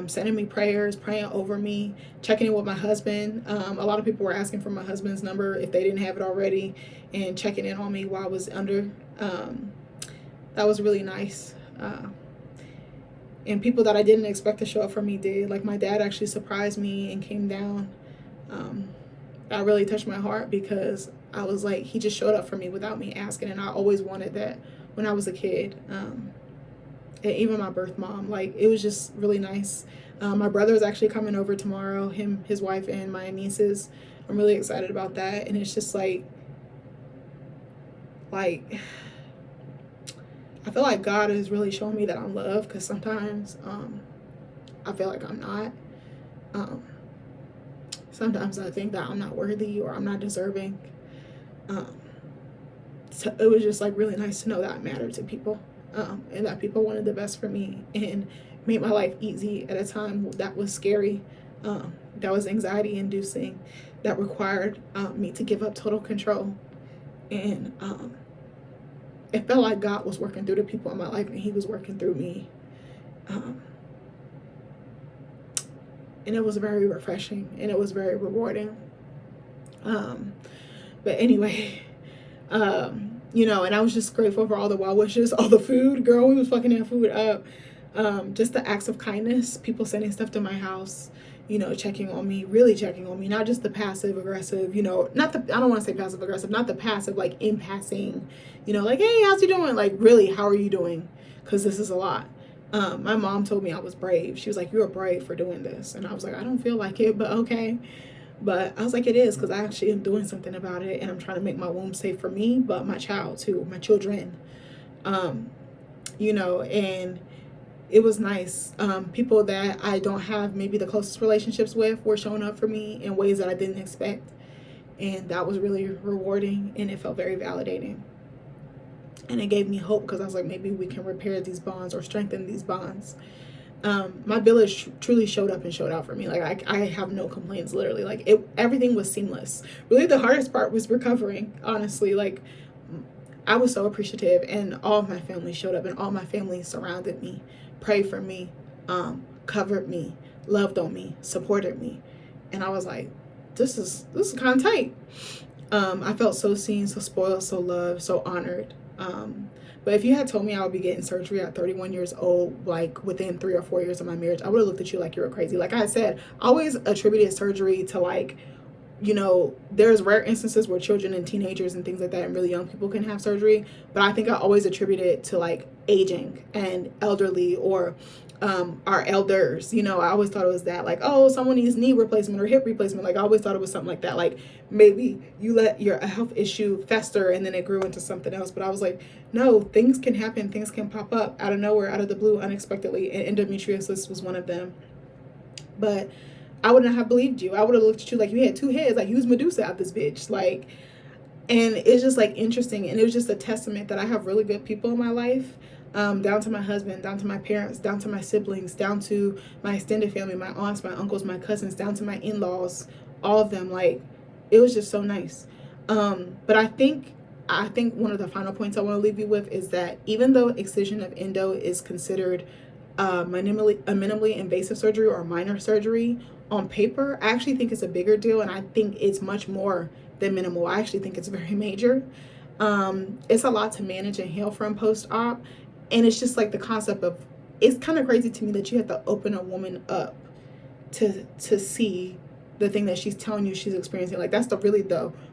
sending me prayers, praying over me, checking in with my husband. A lot of people were asking for my husband's number if they didn't have it already, and checking in on me while I was under. That was really nice. And people that I didn't expect to show up for me did. Like my dad actually surprised me and came down. That really touched my heart because I was like, he just showed up for me without me asking, and I always wanted that when I was a kid. And even my birth mom, like it was just really nice. My brother is actually coming over tomorrow, him, his wife, and my nieces. I'm really excited about that. And it's just like I feel like God is really showing me that I'm loved, because sometimes I feel like I'm not. Sometimes I think that I'm not worthy or I'm not deserving. So it was just like really nice to know that I mattered to people, and that people wanted the best for me and made my life easy at a time that was scary, that was anxiety inducing, that required me to give up total control. And it felt like God was working through the people in my life, and he was working through me. And it was very refreshing, and it was very rewarding. But anyway, you know, and I was just grateful for all the well wishes, all the food. Girl, we was fucking that food up. Just the acts of kindness, people sending stuff to my house, you know, checking on me, really checking on me, not just the passive aggressive, you know, not the, I don't want to say passive aggressive, not the passive, like in passing, you know, like, hey, how's you doing? Like, really, how are you doing? Because this is a lot. My mom told me I was brave. She was like, you're brave for doing this. And I was like, I don't feel like it, but okay. But I was like, it is, because I actually am doing something about it, and I'm trying to make my womb safe for me, but my child too, my children, you know, and it was nice. People that I don't have maybe the closest relationships with were showing up for me in ways that I didn't expect. And that was really rewarding, and it felt very validating. And it gave me hope, because I was like, maybe we can repair these bonds or strengthen these bonds. My village truly showed up and showed out for me. Like I have no complaints, literally. Like everything was seamless. Really, the hardest part was recovering, honestly. Like I was so appreciative, and all of my family showed up, and all my family surrounded me, prayed for me, covered me, loved on me, supported me. And I was like, this is kind of tight. I felt so seen, so spoiled, so loved, so honored. But if you had told me I would be getting surgery at 31 years old, like within 3 or 4 years of my marriage, I would have looked at you like you were crazy. Like I said, I always attributed surgery to, like, you know, there's rare instances where children and teenagers and things like that and really young people can have surgery. But I think I always attributed it to like aging and elderly, or our elders, you know. I always thought it was that, like, oh, someone needs knee replacement or hip replacement. Like I always thought it was something like that. Like maybe you let your health issue fester and then it grew into something else. But I was like, no, things can happen. Things can pop up out of nowhere, out of the blue, unexpectedly. And endometriosis was one of them. But I would not have believed you. I would have looked at you like you had two heads. Like you was Medusa out this bitch. Like, and it's just like interesting. And it was just a testament that I have really good people in my life. Down to my husband, down to my parents, down to my siblings, down to my extended family, my aunts, my uncles, my cousins, down to my in-laws, all of them. Like, it was just so nice. But I think one of the final points I want to leave you with is that even though excision of endo is considered a minimally invasive surgery or minor surgery, on paper, I actually think it's a bigger deal, and I think it's much more than minimal. I actually think it's very major. It's a lot to manage and heal from post-op. And it's just like the concept of, it's kind of crazy to me that you have to open a woman up to see the thing that she's telling you she's experiencing. Like that's the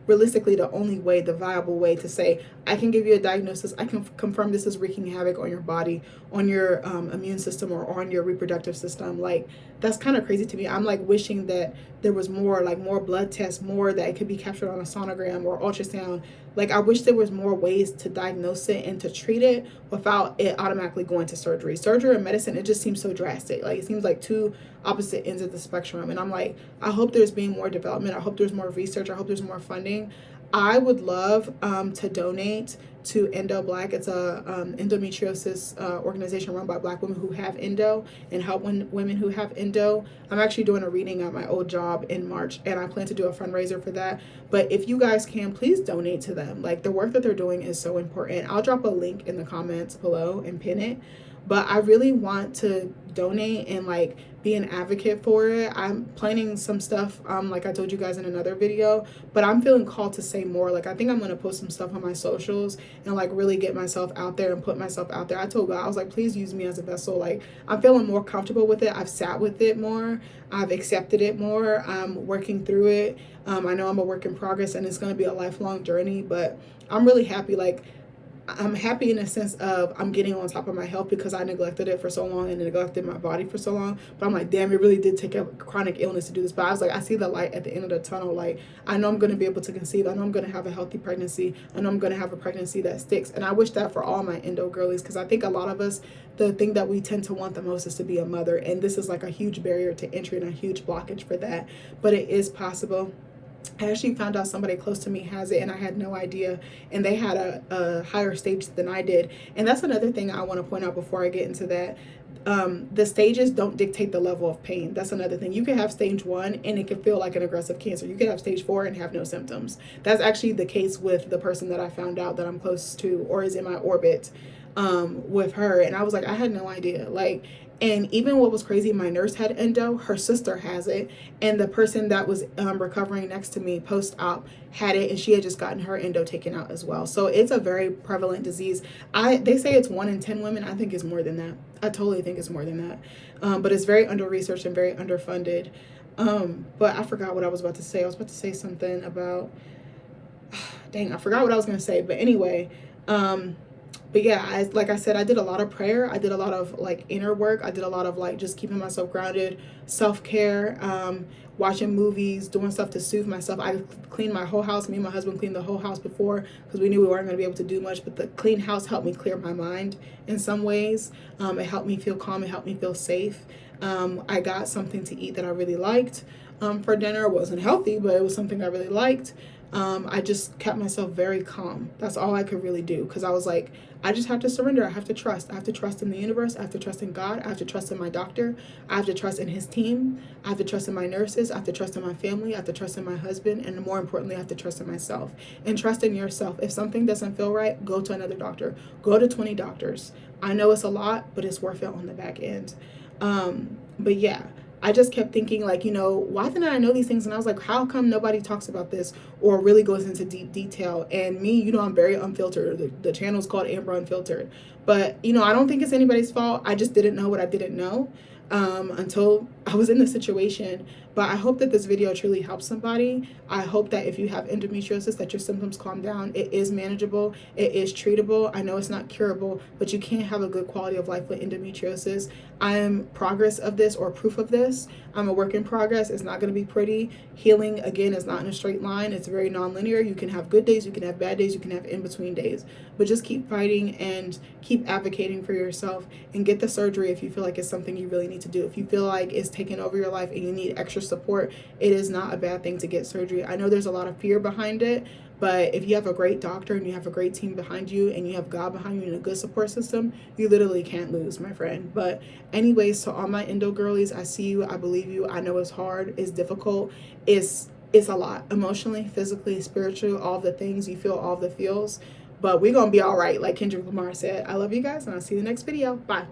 realistically the only way, the viable way to say, I can give you a diagnosis, I can confirm this is wreaking havoc on your body, on your immune system, or on your reproductive system. Like, that's kind of crazy to me. I'm like wishing that there was more, like more blood tests, more that it could be captured on a sonogram or ultrasound. Like, I wish there was more ways to diagnose it and to treat it without it automatically going to surgery. Surgery and medicine, it just seems so drastic. Like, it seems like two opposite ends of the spectrum. And I'm like, I hope there's being more development. I hope there's more research. I hope there's more funding. I would love to donate to Endo Black. It's a endometriosis organization run by Black women who have endo and help women who have endo. I'm actually doing a reading at my old job in March, and I plan to do a fundraiser for that. But if you guys can, please donate to them. Like, the work that they're doing is so important. I'll drop a link in the comments below and pin it. But I really want to donate and like be an advocate for it. I'm planning some stuff, like I told you guys in another video, but I'm feeling called to say more. Like, I think I'm going to post some stuff on my socials and like really get myself out there and put myself out there. I told God, I was like, please use me as a vessel. Like, I'm feeling more comfortable with it. I've sat with it more. I've accepted it more. I'm working through it. I know I'm a work in progress and it's going to be a lifelong journey, but I'm really happy. Like, I'm happy in a sense of I'm getting on top of my health because I neglected it for so long and neglected my body for so long. But I'm like, damn, it really did take a chronic illness to do this. But I was like, I see the light at the end of the tunnel. Like, I know I'm going to be able to conceive. I know I'm going to have a healthy pregnancy. I know I'm going to have a pregnancy that sticks. And I wish that for all my endo girlies, because I think a lot of us, the thing that we tend to want the most is to be a mother. And this is like a huge barrier to entry and a huge blockage for that. But it is possible. I actually found out somebody close to me has it and I had no idea, and they had a higher stage than I did. And that's another thing I want to point out before I get into that. The stages don't dictate the level of pain. That's another thing. You can have stage 1 and it can feel like an aggressive cancer. You can have stage 4 and have no symptoms. That's actually the case with the person that I found out that I'm close to or is in my orbit with her. And I was like, I had no idea. Like, and even what was crazy, my nurse had endo, her sister has it, and the person that was recovering next to me post-op had it, and she had just gotten her endo taken out as well. So it's a very prevalent disease. They say it's 1 in 10 women. I think it's more than that. I totally think it's more than that. But it's very under-researched and very underfunded. But I forgot what I was about to say. I was about to say something about, dang, I forgot what I was going to say. But anyway, but yeah, like I said, I did a lot of prayer. I did a lot of like inner work. I did a lot of like just keeping myself grounded, self-care, watching movies, doing stuff to soothe myself. I cleaned my whole house. Me and my husband cleaned the whole house before because we knew we weren't going to be able to do much. But the clean house helped me clear my mind in some ways. It helped me feel calm. It helped me feel safe. I got something to eat that I really liked for dinner. It wasn't healthy, but it was something I really liked. I just kept myself very calm. That's all I could really do, because I was like, I just have to surrender. I have to trust. I have to trust in the universe. I have to trust in God. I have to trust in my doctor. I have to trust in his team. I have to trust in my nurses. I have to trust in my family. I have to trust in my husband. And more importantly, I have to trust in myself. And trust in yourself. If something doesn't feel right, go to another doctor. Go to 20 doctors. I know it's a lot, but it's worth it on the back end. But yeah. I just kept thinking, like, you know, why didn't I know these things? And I was like, how come nobody talks about this or really goes into deep detail? And me, you know, I'm very unfiltered. The channel is called Amber Unfiltered. But, you know, I don't think it's anybody's fault. I just didn't know what I didn't know until I was in the situation. But I hope that this video truly helps somebody. I hope that if you have endometriosis, that your symptoms calm down. It is manageable. It is treatable. I know it's not curable, but you can have a good quality of life with endometriosis. I am progress of this, or proof of this. I'm a work in progress. It's not going to be pretty. Healing, again, is not in a straight line. It's very non-linear. You can have good days. You can have bad days. You can have in-between days. But just keep fighting and keep advocating for yourself, and get the surgery if you feel like it's something you really need to do. If you feel like it's taking over your life and you need extra support, it is not a bad thing to get surgery. I know there's a lot of fear behind it, but if you have a great doctor and you have a great team behind you and you have God behind you and a good support system, you literally can't lose, my friend. But anyways, to all my endo girlies, I see you. I believe you. I know it's hard. It's difficult. It's a lot. Emotionally, physically, spiritually, all the things. You feel all the feels. But we're going to be all right, like Kendrick Lamar said. I love you guys, and I'll see you in the next video. Bye.